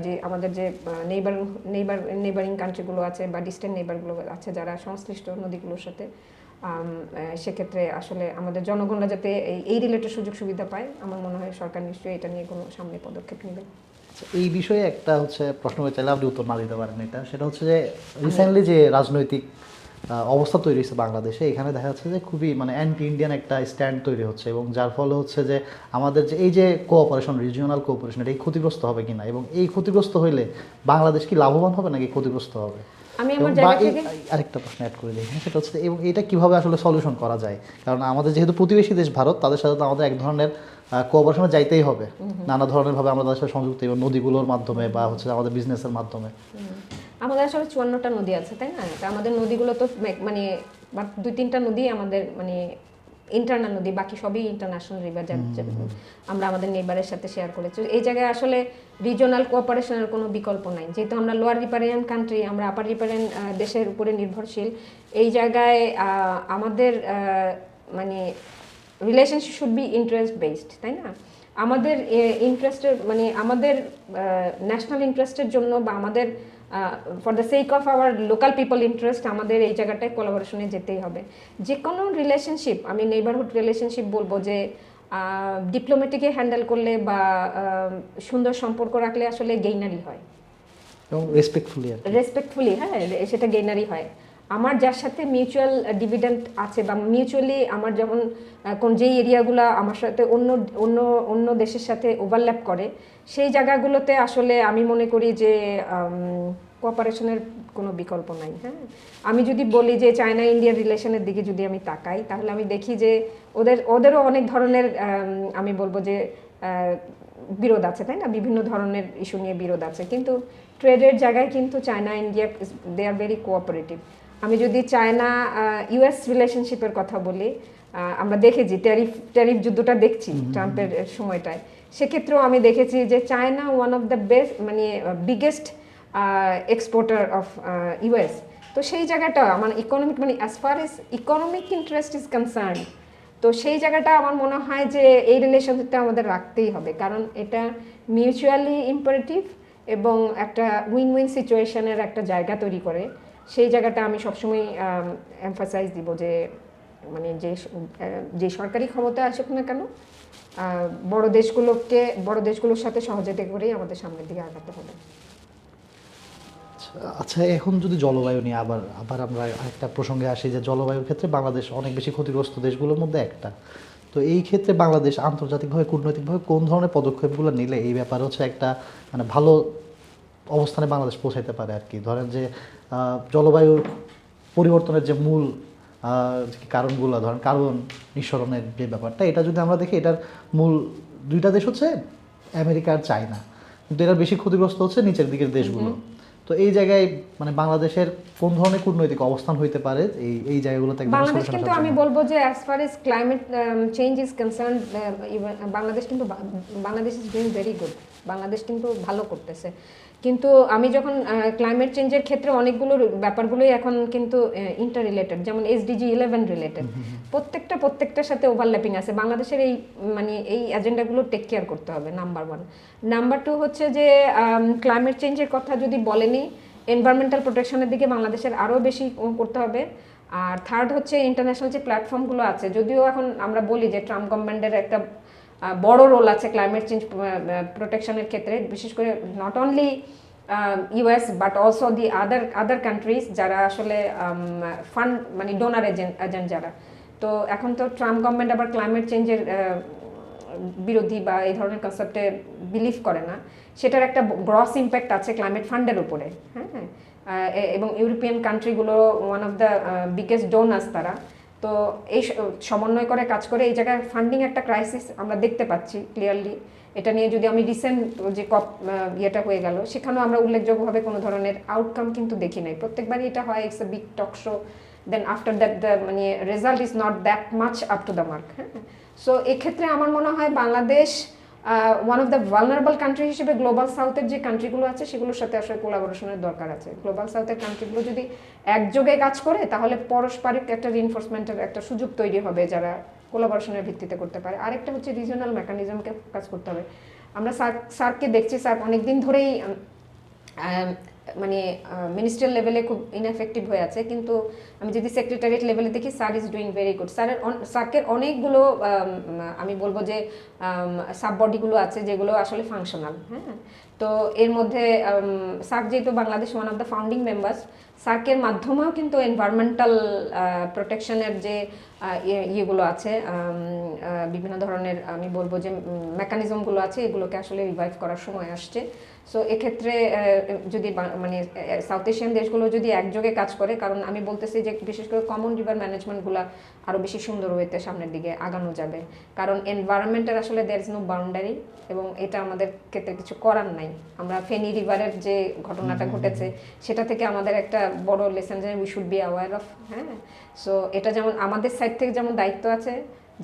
যে আমাদের যে নেইবারিং কান্ট্রিগুলো আছে বা ডিস্টেন্ট নেইবারগুলো আছে যারা সংশ্লিষ্ট নদীগুলোর সাথে, সেক্ষেত্রে আসলে আমাদের জনগণরা যাতে এই রিলেটেড সুযোগ সুবিধা পায়, আমার মনে হয় সরকার নিশ্চয়ই এটা নিয়ে কোনো সামনে পদক্ষেপ নেবে। এই বিষয়ে একটা হচ্ছে প্রশ্ন করতে চাইলে আপনি উত্তর না দিতে পারেন এটা, সেটা হচ্ছে যে রিসেন্টলি যে রাজনৈতিক অবস্থা তৈরি হচ্ছে বাংলাদেশে, এখানে দেখা যাচ্ছে যে খুবই মানে অ্যান্টি ইন্ডিয়ান একটা স্ট্যান্ড তৈরি হচ্ছে, এবং যার ফলে হচ্ছে যে আমাদের যে এই যে কোঅপারেশন, রিজিওনাল কোঅপারেশন, এটা ক্ষতিগ্রস্ত হবে কিনা, এবং এই ক্ষতিগ্রস্ত হইলে বাংলাদেশ কি লাভবান হবে নাকি ক্ষতিগ্রস্ত হবে? আমি আমার জায়গা থেকে আরেকটা প্রশ্ন অ্যাড করে দিই, সেটা হচ্ছে এবং এটা কিভাবে আসলে সলিউশন করা যায়, কারণ আমাদের যেহেতু প্রতিবেশী দেশ ভারত, তাদের সাথে তো আমাদের এক ধরনের কোঅপারেশনে যাইতেই হবে, নানা ধরনের ভাবে আমরা তাদের সাথে সংযুক্ত, এবং নদীগুলোর মাধ্যমে বা হচ্ছে আমাদের বিজনেসের মাধ্যমে। আমাদের আসলে 54টা নদী আছে, তাই না? তা আমাদের নদীগুলো তো মানে 2-3টা নদী আমাদের মানে ইন্টারনাল নদী, বাকি সবই ইন্টারন্যাশনাল রিভার আমরা আমাদের নেইবারের সাথে শেয়ার করেছি। এই জায়গায় আসলে রিজিওনাল কোঅপারেশনের কোনো বিকল্প নাই, যেহেতু আমরা লোয়ার রিপারিয়ান কান্ট্রি, আমরা আপার রিপারিয়ান দেশের উপরে নির্ভরশীল। এই জায়গায় আমাদের মানে relationship should be interest based, তাই না? আমাদের ইন্টারেস্টের মানে আমাদের ন্যাশনাল ইন্টারেস্টের জন্য বা আমাদের for the sake of our local people interest আমাদের এই জায়গাটায় কোলাবোরেশনে যেতেই হবে। যে কোনো রিলেশনশিপ, আমি নেইবারহুড রিলেশনশিপ বলবো যে ডিপ্লোম্যাটিকে হ্যান্ডেল করলে বা সুন্দর সম্পর্ক রাখলে আসলে গেইনারই হয়, এবং রেসপেক্টফুলি, হ্যাঁ সেটা গেইনারই হয়। আমার যার সাথে মিউচুয়াল ডিভিডেন্ট আছে বা মিউচুয়ালি আমার যেমন কোন যেই এরিয়াগুলো আমার সাথে অন্য অন্য অন্য দেশের সাথে ওভারল্যাপ করে, সেই জায়গাগুলোতে আসলে আমি মনে করি যে কোঅপারেশনের কোনো বিকল্প নাই। হ্যাঁ, আমি যদি বলি যে চায়না ইন্ডিয়ার রিলেশনের দিকে যদি আমি তাকাই, তাহলে আমি দেখি যে ওদেরও অনেক ধরনের আমি বলবো যে বিরোধ আছে, তাই না? বিভিন্ন ধরনের ইস্যু নিয়ে বিরোধ আছে, কিন্তু ট্রেডের জায়গায় কিন্তু China India they are very cooperative. আমি যদি চায়না ইউএস রিলেশনশিপের কথা বলি, আমরা দেখেছি ট্যারিফ যুদ্ধটা দেখছি ট্রাম্পের সময়টায়, সেক্ষেত্রেও আমি দেখেছি যে China one of the best মানে বিগেস্ট এক্সপোর্টার অফ ইউএস। তো সেই জায়গাটা আমার ইকোনমিক মানে as far age economic interest is concern, তো সেই জায়গাটা আমার মনে হয় যে এই রিলেশনশিপটা আমাদের রাখতেই হবে, কারণ এটা মিউচুয়ালি ইম্পারেটিভ এবং একটা উইন উইন সিচুয়েশনের একটা জায়গা তৈরি করে। সেই জায়গাটা আমি সবসময় এমফাসাইজ দিব যে মানে যে সরকারি ক্ষমতা আসুক না কেন, বড় দেশগুলোর সাথে সহযোগিতা করেই আমাদের সামনের দিকে আগাতে হবে। আচ্ছা, এখন যদি জলবায়ু নিয়ে আবার আমরা একটা প্রসঙ্গে আসি, যে জলবায়ুর ক্ষেত্রে বাংলাদেশ অনেক বেশি ক্ষতিগ্রস্ত দেশগুলোর মধ্যে একটা। তো এই ক্ষেত্রে বাংলাদেশ আন্তর্জাতিকভাবে কূটনৈতিকভাবে কোন ধরনের পদক্ষেপগুলো নিলে এই ব্যাপার হচ্ছে একটা মানে ভালো অবস্থানে বাংলাদেশ পৌঁছাইতে পারে আর কি? ধরেন যে জলবায়ুর পরিবর্তনের যে মূল যে কারণগুলো, ধরেন কার্বন নিঃসরণের যে ব্যাপারটা, এটা যদি আমরা দেখি, এটার মূল দুইটা দেশ হচ্ছে আমেরিকা আর চায়না, কিন্তু এটার বেশি ক্ষতিগ্রস্ত হচ্ছে নিচের দিকের দেশগুলো। তো এই জায়গায় মানে বাংলাদেশের কোন ধরনের কূটনৈতিক অবস্থান হইতে পারে এই জায়গাগুলোতে? বাংলাদেশ কিন্তু আমি বলবো যে as far age climate change is concern, Bangladesh is doing very good, Bangladesh কিন্তু ভালো করতেছে। কিন্তু আমি যখন ক্লাইমেট চেঞ্জের ক্ষেত্রে অনেকগুলো ব্যাপারগুলোই এখন কিন্তু ইন্টার রিলেটেড, যেমন SDG 11 রিলেটেড, প্রত্যেকটার সাথে ওভারল্যাপিং আছে। বাংলাদেশের এই মানে এই এজেন্ডাগুলো টেক কেয়ার করতে হবে, নাম্বার 1। নাম্বার 2 হচ্ছে যে ক্লাইমেট চেঞ্জের কথা যদি বলেনি, এনভায়রনমেন্টাল প্রোটেকশনের দিকে বাংলাদেশের আরও বেশি করতে হবে। আর থার্ড হচ্ছে ইন্টারন্যাশনাল যে প্ল্যাটফর্মগুলো আছে, যদিও এখন আমরা বলি যে ট্রাম্প গভর্নমেন্টের একটা বড় রোল আছে ক্লাইমেট চেঞ্জ প্রোটেকশনের ক্ষেত্রে, বিশেষ করে not only US but also the other countries যারা আসলে ফান্ড মানে ডোনার এজেন্ট যারা। তো এখন তো ট্রাম্প গভর্নমেন্ট আবার ক্লাইমেট চেঞ্জের বিরোধী বা এই ধরনের কনসেপ্টে বিলিভ করে না, সেটার একটা গ্রস ইম্প্যাক্ট আছে ক্লাইমেট ফান্ডের উপরে। হ্যাঁ, এবং ইউরোপিয়ান কান্ট্রিগুলো one of the biggest donors তারা। তো এই সমন্বয় করে কাজ করে এই জায়গায় ফান্ডিং একটা ক্রাইসিস আমরা দেখতে পাচ্ছি ক্লিয়ারলি। এটা নিয়ে যদি আমি রিসেন্ট যে ইয়েটা হয়ে গেল, সেখানেও আমরা উল্লেখযোগ্যভাবে কোনো ধরনের আউটকাম কিন্তু দেখি নাই। প্রত্যেকবারই এটা হয়, it's a big talk show, then after that the মানে result is not that much up to the mark. হ্যাঁ, সো এক্ষেত্রে আমার মনে হয় Bangladesh one of the vulnerable country হিসেবে গ্লোবাল সাউথের যে কান্ট্রিগুলো আছে সেগুলোর সাথে আসলে কোলাবোরেশনের দরকার আছে। গ্লোবাল সাউথের কান্ট্রিগুলো যদি একযোগে কাজ করে, তাহলে পারস্পরিক একটা রিইনফোর্সমেন্টের একটা সুযোগ তৈরি হবে যারা কোলাবোরেশনের ভিত্তিতে করতে পারে। আরেকটা হচ্ছে রিজিওনাল মেকানিজমকে কাজ করতে হবে। আমরা সার্ককে দেখছি, সার্ক অনেকদিন ধরেই মানে মিনিস্ট্রিয়াল লেভেলে খুব ইনএফেক্টিভ হয়ে আছে, কিন্তু আমি যদি সেক্রেটারিয়েট লেভেলে দেখি, sir is doing very good. সার্কের অনেকগুলো আমি বলবো যে সাব বডিগুলো আছে যেগুলো আসলে ফাংশনাল। হ্যাঁ, তো এর মধ্যে সার্ক যেহেতু Bangladesh one of the founding members, সার্কের মাধ্যমেও কিন্তু এনভায়রনমেন্টাল প্রোটেকশনের যে ইয়েগুলো আছে, বিভিন্ন ধরনের আমি বলবো যে মেকানিজমগুলো আছে, এগুলোকে আসলে রিভাইভ করার সময় আসছে। সো এক্ষেত্রে যদি মানে সাউথ এশিয়ান দেশগুলো যদি একযোগে কাজ করে, কারণ আমি বলতেছি যে বিশেষ করে কমন রিভার ম্যানেজমেন্টগুলো আরও বেশি সুন্দর হইতে সামনের দিকে আগানো যাবে, কারণ এনভায়রনমেন্টের আসলে দেয়ার ইজ নো বাউন্ডারি, এবং এটা আমাদের ক্ষেত্রে কিছু করার নাই। আমরা ফেনী রিভারের যে ঘটনাটা ঘটেছে, সেটা থেকে আমাদের একটা বড় লেসন যে we should be aware of. হ্যাঁ, সো এটা যেমন আমাদের সাইড থেকে যেমন দায়িত্ব আছে,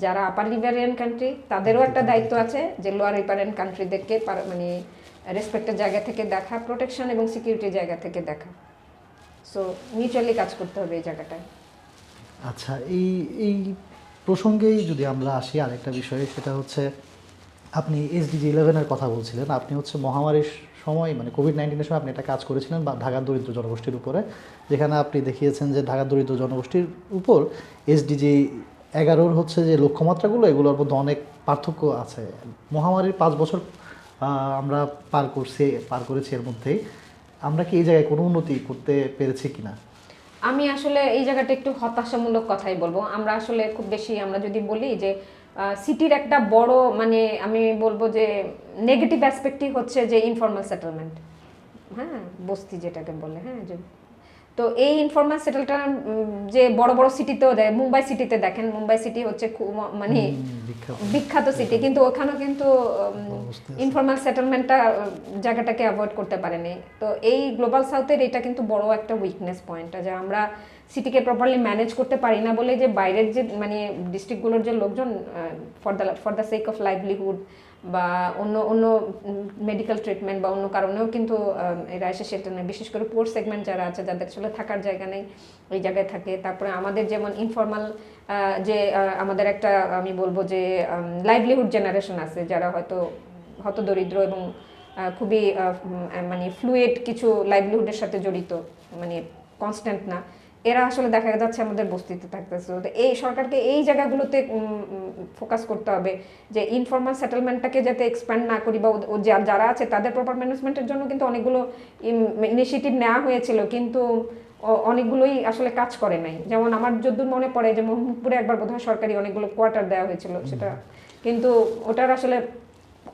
যারা আপার রিভারিয়ান কান্ট্রি তাদেরও একটা দায়িত্ব আছে যে লোয়ার রিভারিয়ান কান্ট্রিদেরকে মানে রেসপেক্টের জায়গা থেকে দেখা, প্রোটেকশন এবং সিকিউরিটির জায়গা থেকে দেখা। সো মিউচুয়ালি কাজ করতে হবে এই জায়গাটায়। আচ্ছা, এই প্রসঙ্গেই যদি আমরা আসি আরেকটা বিষয়ে, সেটা হচ্ছে আপনি SDG-11 এর কথা বলছিলেন, আপনি হচ্ছে মহামারীর সময় মানে কোভিড-19 সময় আপনি একটা কাজ করেছিলেন বা ঢাকার দরিদ্র জনগোষ্ঠীর উপরে, যেখানে আপনি দেখিয়েছেন যে ঢাকার দরিদ্র জনগোষ্ঠীর উপর SDG-11 হচ্ছে যে লক্ষ্যমাত্রাগুলো এগুলোর মধ্যে অনেক পার্থক্য আছে। মহামারীর 5 বছর আমরা পার করেছি, এর মধ্যেই আমরা কি এই জায়গায় কোনো উন্নতি করতে পেরেছি কিনা? আমি আসলে এই জায়গাটা একটু হতাশামূলক কথাই বলবো। আমরা আসলে খুব বেশি আমরা যদি বলি যে সিটির একটা বড় মানে আমি বলবো যে নেগেটিভ অ্যাসপেক্টই হচ্ছে যে ইনফর্মাল সেটেলমেন্ট, হ্যাঁ, বস্তি যেটাকে বলে, হ্যাঁ, যে তো এই ইনফর্মাল সেটেলটা যে বড় বড় সিটিতেও দেয়। মুম্বাই সিটিতে দেখেন, মুম্বাই সিটি হচ্ছে খুব মানে বিখ্যাত সিটি, কিন্তু ওখানেও কিন্তু ইনফর্মাল সেটেলমেন্টটা জায়গাটাকে অ্যাভয়েড করতে পারেনি। তো এই গ্লোবাল সাউথের এটা কিন্তু বড় একটা উইকনেস পয়েন্ট, যে আমরা সিটিকে প্রপারলি ম্যানেজ করতে পারি না বলে যে বাইরের যে মানে ডিস্ট্রিক্টগুলোর যে লোকজন for the sake of livelihood বা অন্য অন্য মেডিকেল ট্রিটমেন্ট বা অন্য কারণেও কিন্তু এরা এসে সেটা নেয়। বিশেষ করে পোর সেগমেন্ট যারা আছে, যাদের আসলে থাকার জায়গা নেই, ওই জায়গায় থাকে। তারপরে আমাদের যেমন ইনফর্মাল যে আমাদের একটা আমি বলবো যে লাইভলিহুড জেনারেশন আছে, যারা হয়তো হতদরিদ্র এবং খুবই মানে ফ্লুয়েড কিছু লাইভলিহুডের সাথে জড়িত, মানে কনস্ট্যান্ট না, এরা আসলে দেখা যাচ্ছে আমাদের বস্তিতে থাকতেছে। তো এই সরকারকে এই জায়গাগুলোতে ফোকাস করতে হবে যে ইনফর্মাল সেটেলমেন্টটাকে যাতে এক্সপ্যান্ড না করি, বা যারা আছে তাদের প্রপার ম্যানেজমেন্টের জন্য কিন্তু অনেকগুলো ইনিশিয়েটিভ নেওয়া হয়েছিল, কিন্তু অনেকগুলোই আসলে কাজ করে নাই। যেমন আমার যদ্দূর মনে পড়ে যে মোহাম্মদপুরে একবার বোধহয় সরকারি অনেকগুলো কোয়ার্টার দেওয়া হয়েছিল, সেটা কিন্তু ওটার আসলে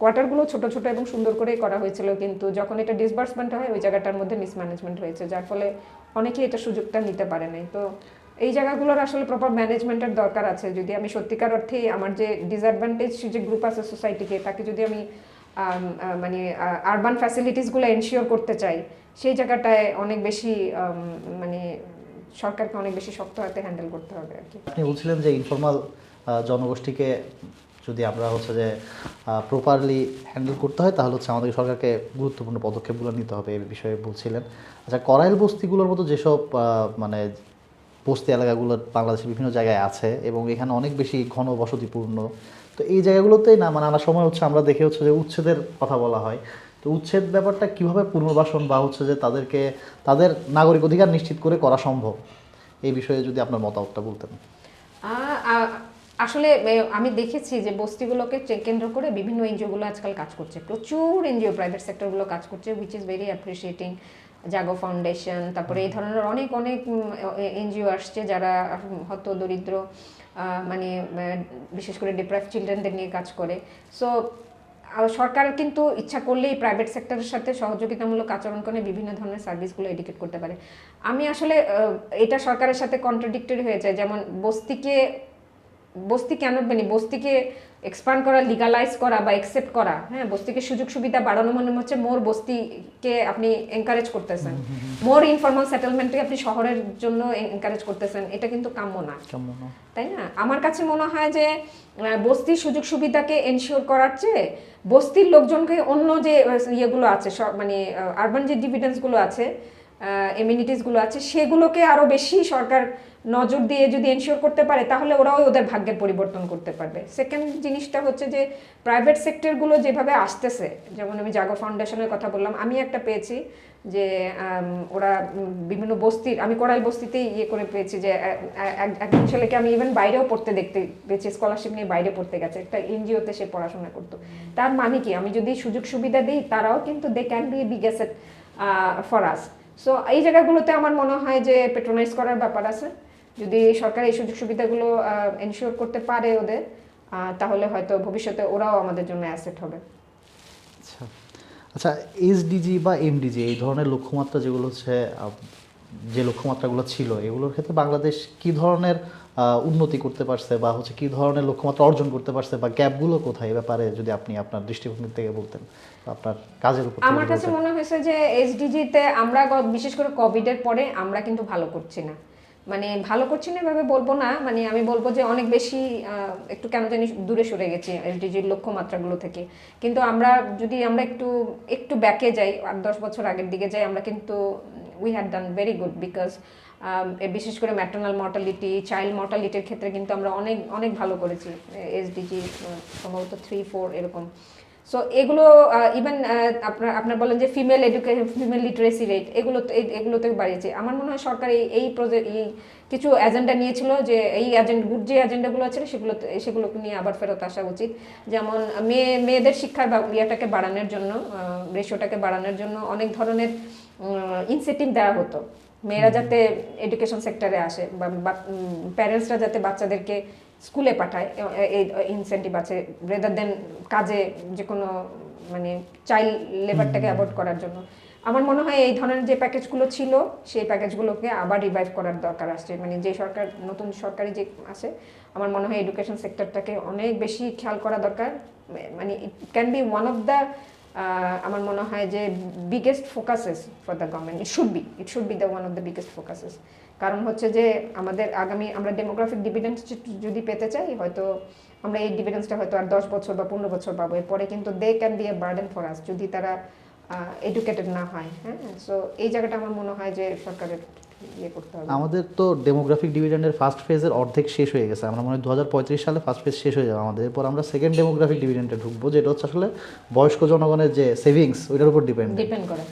কোয়ার্টারগুলো ছোট ছোট এবং সুন্দর করেই করা হয়েছিল, কিন্তু যখন এটা ডিসবার্সমেন্ট হয় ওই জায়গাটার মধ্যে মিসম্যানেজমেন্ট হয়েছে, যার ফলে অনেকেই এটা সুযোগটা নিতে পারে নাই। তো এই জায়গাগুলোর আসলে প্রপার ম্যানেজমেন্টের দরকার আছে। যদি আমি সত্যিকার অর্থে আমার যে ডিসঅ্যাডভান্টেজ যে গ্রুপ আছে সোসাইটিকে, তাকে যদি আমি মানে আরবান ফ্যাসিলিটিসগুলো এনশিওর করতে চাই, সেই জায়গাটায় অনেক বেশি মানে সরকারকে অনেক বেশি শক্ত হাতে হ্যান্ডেল করতে হবে আর কি। আপনি বলছিলেন যে ইনফর্মাল জনগোষ্ঠীকে যদি আমরা হচ্ছে যে প্রপারলি হ্যান্ডেল করতে হয়, তাহলে হচ্ছে আমাদের সরকারকে গুরুত্বপূর্ণ পদক্ষেপগুলো নিতে হবে, এই বিষয়ে বলছিলেন। আচ্ছা, করাইল বস্তিগুলোর মতো যেসব মানে বস্তি এলাকাগুলো বাংলাদেশের বিভিন্ন জায়গায় আছে এবং এখানে অনেক বেশি ঘন বসতিপূর্ণ, তো এই জায়গাগুলোতেই না মানে নানা সময় হচ্ছে আমরা দেখে হচ্ছে যে উচ্ছেদের কথা বলা হয়। তো উচ্ছেদ ব্যাপারটা কিভাবে পুনর্বাসন বা হচ্ছে যে তাদেরকে তাদের নাগরিক অধিকার নিশ্চিত করে করা সম্ভব, এই বিষয়ে যদি আপনার মতামতটা বলতেন। আসলে আমি দেখেছি যে বস্তিগুলোকে কেন্দ্র করে বিভিন্ন এনজিওগুলো আজকাল কাজ করছে, প্রচুর এনজিও প্রাইভেট সেক্টরগুলো কাজ করছে, which is very appreciating. Jago foundation, তারপরে এই ধরনের অনেক অনেক এনজিও আসছে যারা হত দরিদ্র মানে বিশেষ করে ডিপ্রাইভড চিলড্রেনদের নিয়ে কাজ করে। সো সরকার কিন্তু ইচ্ছা করলেই প্রাইভেট সেক্টরের সাথে সহযোগিতামূলক আচরণ করে বিভিন্ন ধরনের সার্ভিসগুলো এডিকেট করতে পারে। আমি আসলে এটা সরকারের সাথে কন্ট্রাডিক্টরি হয়ে যায়। যেমন বস্তি কেন মানে বস্তিকে এক্সপান্ড করা, লিগালাইজ করা বা একসেপ্ট করা, হ্যাঁ, বস্তিকে সুযোগ সুবিধা বাড়ানো মানে হচ্ছে মোর বস্তিকে আপনি এনকারেজ করতেছেন, মোর ইনফর্মাল সেটেলমেন্টকে আপনি শহরের জন্য এনকারেজ করতেছেন, এটা কিন্তু কাম্য না, তাই না? আমার কাছে মনে হয় যে বস্তির সুযোগ সুবিধাকে এনশিওর করার চেয়ে বস্তির লোকজনকে অন্য যে ইয়েগুলো আছে মানে আরবান যে ডিভিডেন্সগুলো আছে, এমিনিটিসগুলো আছে, সেগুলোকে আরও বেশি সরকার নজর দিয়ে যদি এনশিওর করতে পারে, তাহলে ওরাও ওদের ভাগ্যের পরিবর্তন করতে পারবে। সেকেন্ড জিনিসটা হচ্ছে যে প্রাইভেট সেক্টরগুলো যেভাবে আসতেছে, যেমন আমি জাগো ফাউন্ডেশনের কথা বললাম, আমি একটা পেয়েছি যে ওরা বিভিন্ন বস্তির, আমি কোরাইল বস্তিতেই ইয়ে করে পেয়েছি যে একজন ছেলেকে আমি ইভেন বাইরেও পড়তে দেখতে পেয়েছি, স্কলারশিপ নিয়ে বাইরে পড়তে গেছে, একটা এনজিওতে সে পড়াশোনা করতো। তার মানে কি, আমি যদি সুযোগ সুবিধা দিই, তারাও কিন্তু they can be big asset for us. So এই জায়গাগুলোতে আমার মনে হয় যে পেট্রোনাইজ করার ব্যাপার আছে। যদি সরকার এই সুযোগ সুবিধাগুলো এনশিওর করতে পারে ওদের, তাহলে হয়তো ভবিষ্যতে ওরাও আমাদের জন্য অ্যাসেট হবে। আচ্ছা আচ্ছা, এসডিজি বা এমডিজি এই ধরনের লক্ষ্যমাত্রা যেগুলো হচ্ছে, যে লক্ষ্যমাত্রাগুলো ছিল, এগুলোর ক্ষেত্রে বাংলাদেশ কি ধরনের উন্নতি করতে পারছে বা হচ্ছে কি ধরনের লক্ষ্যমাত্রা অর্জন করতে পারছে, বা গ্যাপগুলো কোথায়, এই ব্যাপারে যদি আপনি আপনার দৃষ্টিভঙ্গি থেকে বলতেন, আপনার কাজের উপর। আমার কাছে মনে হয়েছে যে এসডিজিতে আমরা বিশেষ করে কোভিডের পরে আমরা কিন্তু ভালো করছি না, মানে ভালো করছি না এভাবে বলবো না, মানে আমি বলবো যে অনেক বেশি একটু কেন জানি দূরে সরে গেছি এসডিজির লক্ষ্যমাত্রাগুলো থেকে। কিন্তু আমরা যদি আমরা একটু ব্যাকে যাই, 8-10 বছর আগের দিকে যাই, আমরা কিন্তু we had done very good, because বিশেষ করে ম্যাটার্নাল মর্টালিটি, চাইল্ড মর্টালিটির ক্ষেত্রে কিন্তু আমরা অনেক অনেক ভালো করেছি, এসডিজি সম্ভবত 3-4 এরকম। সো এগুলো ইভেন আপনার বলেন যে female education, female literacy rate, এগুলোতে বাড়িয়েছে। আমার মনে হয় সরকার এই প্রজেক্ট, এই কিছু এজেন্ডা নিয়েছিল, যে এই গুড যে এজেন্ডাগুলো আছে সেগুলোকে নিয়ে আবার ফেরত আসা উচিত। যেমন মেয়েদের শিক্ষার ইয়েটাকে বাড়ানোর জন্য, রেশিওটাকে বাড়ানোর জন্য অনেক ধরনের ইনসেন্টিভ দেওয়া হতো, মেয়েরা যাতে এডুকেশন সেক্টরে আসে, বা প্যারেন্টসরা যাতে বাচ্চাদেরকে স্কুলে পাঠায়, এই ইনসেন্টিভ আছে, রেদার দেন কাজে যে কোনো মানে চাইল্ড লেবারটাকে অ্যাভয়েড করার জন্য। আমার মনে হয় এই ধরনের যে প্যাকেজগুলো ছিল সেই প্যাকেজগুলোকে আবার রিভাইভ করার দরকার আসছে। মানে যে নতুন সরকারি যে আছে, আমার মনে হয় এডুকেশন সেক্টরটাকে অনেক বেশি খেয়াল করা দরকার। মানে it can be one of the, আমার মনে হয় যে biggest focuses for the government. It should be the one of the biggest focuses. কারণ হচ্ছে যে আমাদের আগামী আমরা ডেমোগ্রাফিক ডিভিডেন্স যদি পেতে চাই, হয়তো আমরা এই ডিভিডেন্সটা হয়তো আর 10 বছর বা 15 বছর পাবো, এরপরে কিন্তু they can be a burden for us যদি তারা এডুকেটেড না হয়। হ্যাঁ, সো এই জায়গাটা আমার মনে হয় যে সরকারের ইয়ে করতে হবে। আমাদের তো ডেমোগ্রাফিক ডিভিডেন্ডের ফার্স্ট ফেজের অর্ধেক শেষ হয়ে গেছে, আমরা মনে হয় 2035 সালে ফার্স্ট ফেজ শেষ হয়ে যাবে আমাদের। এরপর আমরা সেকেন্ড ডেমোগ্রাফিক ডিভিডেন্ডে ঢুকবো, যেটা হচ্ছে আসলে বয়স্ক জনগণের যে সেভিংস, ওইটার উপর ডিপেন্ড করে।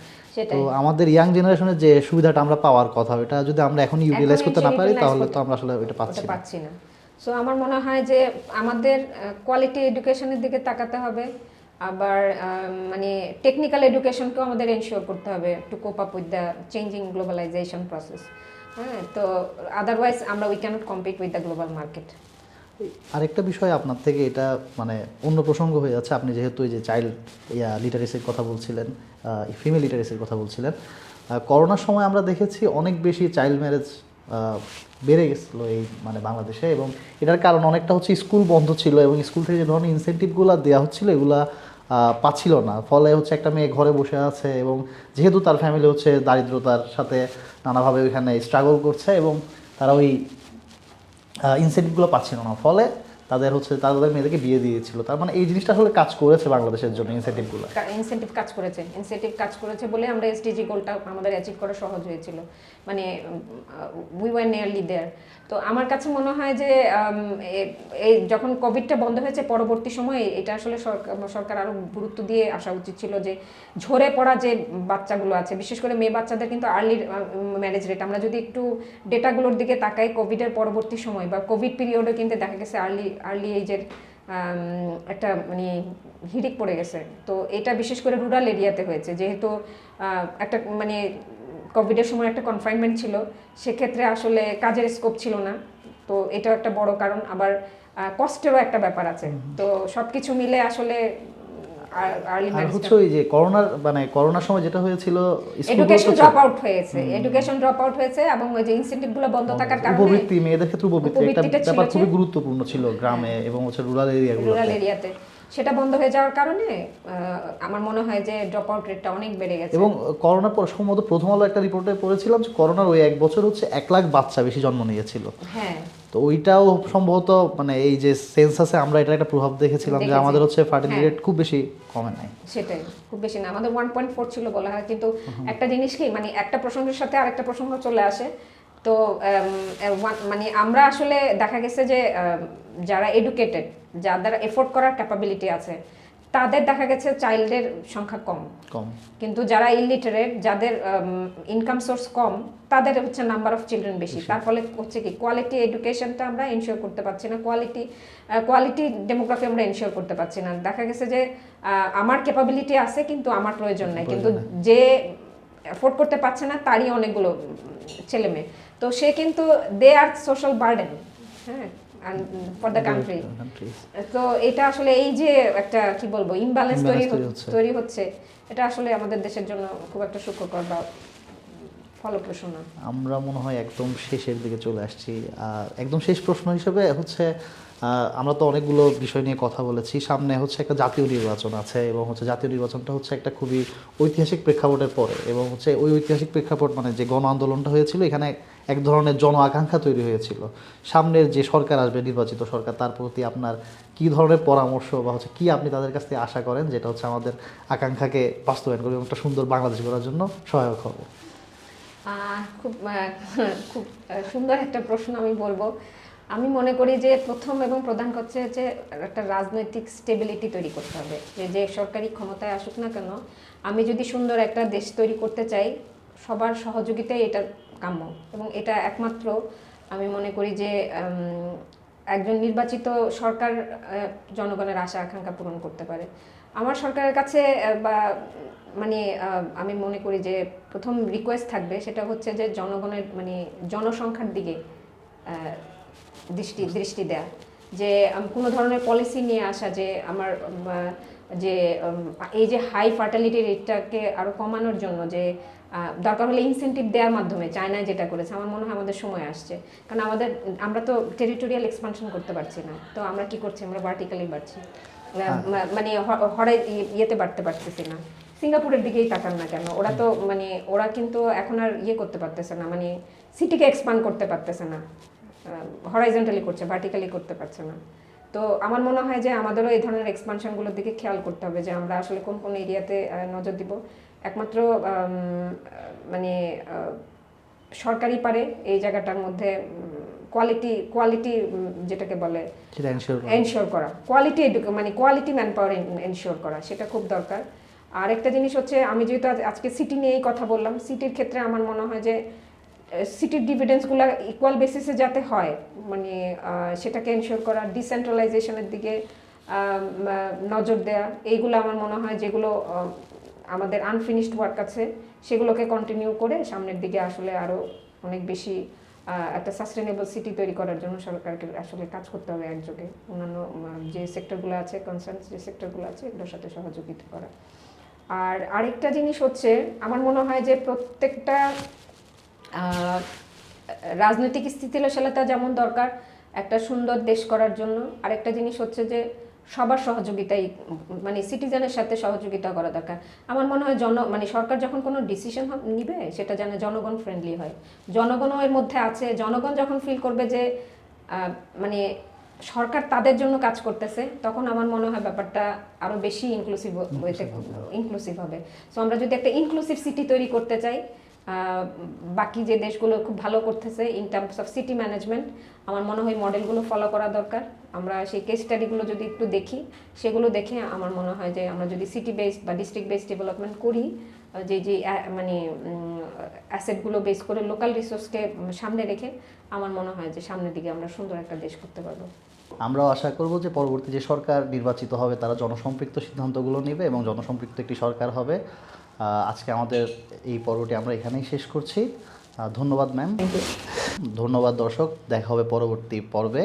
তো আমাদের ইয়াং জেনারেশনের যে সুবিধাটা আমরা পাওয়ার কথা, ওটা যদি আমরা এখন ইউটিলাইজ করতে না পারি, তাহলে তো আমরা আসলে ওইটা পাচ্ছি না। সো আমার মনে হয় যে আমাদের কোয়ালিটি এডুকেশনের দিকে তাকাতে হবে, আবার মানে টেকনিক্যাল এডুকেশনকেও আমাদের এনশিওর করতে হবে to cope up with the changing globalisation process. হ্যাঁ, তো otherwise we cannot compete with the global market. আরেকটা বিষয় আপনার থেকে, এটা মানে অন্য প্রসঙ্গ হয়ে যাচ্ছে, আপনি যেহেতু এই যে চাইল্ড লিটারেসির কথা বলছিলেন, ফিমেল লিটারেসির কথা বলছিলেন, করোনার সময় আমরা দেখেছি অনেক বেশি চাইল্ড ম্যারেজ বেড়ে গেছিলো এই মানে বাংলাদেশে, এবং এটার কারণ অনেকটা হচ্ছে স্কুল বন্ধ ছিল, এবং স্কুল থেকে যে ধরনের ইনসেন্টিভগুলো দেওয়া হচ্ছিলো এগুলা পাচ্ছিল না। ফলে হচ্ছে একটা মেয়ে ঘরে বসে আছে, এবং যেহেতু তার ফ্যামিলি হচ্ছে দারিদ্রতার সাথে নানাভাবে ওইখানে স্ট্রাগল করছে, এবং তারা ওই ইনসেন্টিভগুলো পাচ্ছিল না, ফলে তাদের মেয়েদেরকে বিয়ে দিয়েছিল। তার মানে এই জিনিসটা আসলে কাজ করেছে বাংলাদেশের জন্য, ইনসেন্টিভ কাজ করেছে বলে আমরা এসডিজি গোলটা আমাদের অ্যাচিভ করা সহজ হয়েছিল। মানে উই ওয়ার নিয়ারলি দেয়ার। তো আমার কাছে মনে হয় যে এই যখন কোভিডটা বন্ধ হয়েছে পরবর্তী সময়ে এটা আসলে সরকার আরও গুরুত্ব দিয়ে আসা উচিত ছিল, যে ঝরে পড়া যে বাচ্চাগুলো আছে, বিশেষ করে মেয়ে বাচ্চাদের কিন্তু আর্লি ম্যারেজ রেট, আমরা যদি একটু ডেটাগুলোর দিকে তাকাই, কোভিডের পরবর্তী সময় বা কোভিড পিরিয়ডে কিন্তু দেখা গেছে আর্লি এজের একটা মানে হিড়িক পড়ে গেছে। তো এটা বিশেষ করে রুরাল এরিয়াতে হয়েছে, যেহেতু একটা মানে কোভিডের সময় একটা কনফাইনমেন্ট ছিল, সেক্ষেত্রে আসলে কাজের স্কোপ ছিল না। তো এটাও একটা বড় কারণ, আবার কষ্টেরও একটা ব্যাপার আছে। তো সবকিছু মিলে আসলে ওই যে করোনার সময় যেটা হয়েছিল, এডুকেশন ড্রপ আউট হয়েছে এবং ওই যে ইনসেন্টিভগুলো বন্ধ থাকার কারণে উপবৃত্তি, মেয়েদের ক্ষেত্রে উপবৃত্তি একটা ব্যাপার খুবই গুরুত্বপূর্ণ ছিল গ্রামে এবং হচ্ছে রুরাল এরিয়াতে, সেটা বন্ধ হয়ে যাওয়ার কারণে আমার মনে হয় যে ড্রপ আউট রেটটা অনেক বেড়ে গেছে। এবং করোনার পর সম্ভবত প্রথম আলো একটা রিপোর্টে পড়েছিলাম যে করোনার ওই এক বছর হচ্ছে 1 লাখ বাচ্চা বেশি জন্ম নিয়েছিল। হ্যাঁ, তো ওইটাও সম্ভবত মানে এই যে সেন্সাসে আমরা এটা একটা প্রভাব দেখেছিলাম যে আমাদের হচ্ছে ফার্টিলিটি রেট খুব বেশি কমে নাই। সেটাই, খুব বেশি না, আমাদের 1.4 ছিল বলা হয়। কিন্তু একটা জিনিস কি, মানে একটা প্রসঙ্গের সাথে আরেকটা প্রসঙ্গ চলে আসে। তো মানে আমরা আসলে দেখা গেছে যে যারা এডুকেটেড, যাদের এফোর্ড করার ক্যাপাবিলিটি আছে, তাদের দেখা গেছে চাইল্ডের সংখ্যা কম, কিন্তু যারা ইলিটারেট, যাদের ইনকাম সোর্স কম, তাদের হচ্ছে নাম্বার অফ চিলড্রেন বেশি। তার ফলে হচ্ছে কি, কোয়ালিটি এডুকেশনটা আমরা এনশিওর করতে পারছি না, কোয়ালিটি ডেমোগ্রাফি আমরা এনশিওর করতে পারছি না। দেখা গেছে যে আমার ক্যাপাবিলিটি আছে কিন্তু আমার প্রয়োজন নাই, কিন্তু যে এফোর্ড করতে পারছে না তারই অনেকগুলো ছেলে মেয়ে, তো সে কিন্তু দে আর সোশ্যাল বার্ডেন, হ্যাঁ, ফর দ্য কান্ট্রি। তো এটা আসলে এই যে একটা কি বলবো ইমব্যালেন্স তৈরি হচ্ছে, এটা আসলে আমাদের দেশের জন্য খুব একটা সুখকর বা ফলপ্রসূ না। আমরা মনে হয় একদম শেষের দিকে চলে আসছি। একদম শেষ প্রশ্ন হিসেবে হচ্ছে, আমরা তো অনেকগুলো বিষয় নিয়ে কথা বলেছি, সামনে হচ্ছে একটা জাতীয় নির্বাচন আছে, এবং হচ্ছে জাতীয় নির্বাচনটা হচ্ছে একটা খুবই ঐতিহাসিক প্রেক্ষাপটের পরে, এবং হচ্ছে ওই ঐতিহাসিক প্রেক্ষাপট মানে যে গণ আন্দোলনটা হয়েছিল, এখানে এক ধরনের জন আকাঙ্ক্ষা তৈরি হয়েছিল। সামনের যে সরকার আসবে, নির্বাচিত সরকার, তার প্রতি আপনার কী ধরনের পরামর্শ বা হচ্ছে কি আপনি তাদের কাছ থেকে আশা করেন, যেটা হচ্ছে আমাদের আকাঙ্ক্ষাকে বাস্তবায়ন করবে এবং একটা সুন্দর বাংলাদেশ গড়ার জন্য সহায়ক হবে? খুব সুন্দর একটা প্রশ্ন আমি বলবো। আমি মনে করি যে প্রথম এবং প্রধান হচ্ছে যে একটা রাজনৈতিক স্টেবিলিটি তৈরি করতে হবে। যে সরকারি ক্ষমতায় আসুক না কেন, আমি যদি সুন্দর একটা দেশ তৈরি করতে চাই, সবার সহযোগিতায় এটা কাম্য। এবং এটা একমাত্র আমি মনে করি যে একজন নির্বাচিত সরকার জনগণের আশা আকাঙ্ক্ষা পূরণ করতে পারে। আমার সরকারের কাছে বা মানে আমি মনে করি যে প্রথম রিকোয়েস্ট থাকবে সেটা হচ্ছে যে জনগণের মানে জনসংখ্যার দিকে দৃষ্টি দেয়া, যে কোনো ধরনের পলিসি নিয়ে আসা, যে আমার যে এই যে হাই ফার্টিলিটি রেটটাকে আরো কমানোর জন্য যে দরকার হলে ইনসেন্টিভ দেওয়ার মাধ্যমে চায়নায় যেটা করেছে, আমার মনে হয় আমাদের সময় আসছে। কারণ আমরা তো টেরিটোরিয়াল এক্সপানশন করতে পারছি না, তো আমরা কি করছি, আমরা ভার্টিক্যালি বাড়ছি, মানে ইয়েতে বাড়তে পারতেছি না। সিঙ্গাপুরের দিকেই তাকান না কেন, ওরা কিন্তু এখন আর করতে পারতেছে না, মানে সিটিকে এক্সপান্ড করতে পারতেছে না, হরাইজন্টালি করছে, ভার্টিক্যালি করতে পারছে না। তো আমার মনে হয় যে আমাদেরও এই ধরনের এক্সপানশনগুলোর দিকে খেয়াল করতে হবে, যে আমরা আসলে কোন কোন এরিয়াতে নজর দিব। একমাত্র মানে সরকারই পারে এই জায়গাটার মধ্যে কোয়ালিটি যেটাকে বলে এনশিওর করা, কোয়ালিটি ম্যান পাওয়ার এনশিওর করা, সেটা খুব দরকার। আর একটা জিনিস হচ্ছে, আমি যেহেতু আজকে সিটি নিয়েই কথা বললাম, সিটির ক্ষেত্রে আমার মনে হয় যে সিটির ডিভিডেন্সগুলো ইকুয়াল বেসিসে যাতে হয়, মানে সেটাকে এনশিওর করা, ডিসেন্ট্রালাইজেশনের দিকে নজর দেয়া, এইগুলো আমার মনে হয় যেগুলো আমাদের আনফিনিশড ওয়ার্ক আছে সেগুলোকে কন্টিনিউ করে সামনের দিকে আসলে আরও অনেক বেশি একটা সাস্টেনেবল সিটি তৈরি করার জন্য সরকারকে আসলে কাজ করতে হবে একযোগে। অন্যান্য যে সেক্টরগুলো আছে, কনসার্ন যে সেক্টরগুলো আছে, এগুলোর সাথে সহযোগিতা করা। আর আরেকটা জিনিস হচ্ছে, আমার মনে হয় যে প্রত্যেকটা রাজনৈতিক স্থিতিশীলতা যেমন দরকার একটা সুন্দর দেশ করার জন্য, আরেকটা জিনিস হচ্ছে যে সবার সহযোগিতাই, মানে সিটিজেনের সাথে সহযোগিতা করা দরকার। আমার মনে হয় মানে সরকার যখন কোনো ডিসিশন নিবে সেটা যেন জনগণ ফ্রেন্ডলি হয়, জনগণও এর মধ্যে আছে। জনগণ যখন ফিল করবে যে মানে সরকার তাদের জন্য কাজ করতেছে, তখন আমার মনে হয় ব্যাপারটা আরো বেশি ইনক্লুসিভ হবে। সো আমরা যদি একটা ইনক্লুসিভ সিটি তৈরি করতে চাই, বাকি যে দেশগুলো খুব ভালো করতেছে in terms of city management, আমার মনে হয় মডেলগুলো ফলো করা দরকার। আমরা সেই কেস স্টাডিগুলো যদি একটু দেখি, সেগুলো দেখে আমার মনে হয় যে আমরা যদি সিটি বেসড বা ডিস্ট্রিক্ট বেসড ডেভেলপমেন্ট করি, যে মানে অ্যাসেটগুলো বেস করে লোকাল রিসোর্সকে সামনে রেখে, আমার মনে হয় যে সামনের দিকে আমরা সুন্দর একটা দেশ করতে পারবো। আমরাও আশা করব যে পরবর্তী যে সরকার নির্বাচিত হবে তারা জনসম্পৃক্ত সিদ্ধান্তগুলো নেবে এবং জনসম্পৃক্ত একটি সরকার হবে। আজকে আমাদের এই পর্বটি আমরা এখানেই শেষ করছি। ধন্যবাদ ম্যাম। ধন্যবাদ দর্শক, দেখা হবে পরবর্তী পর্বে।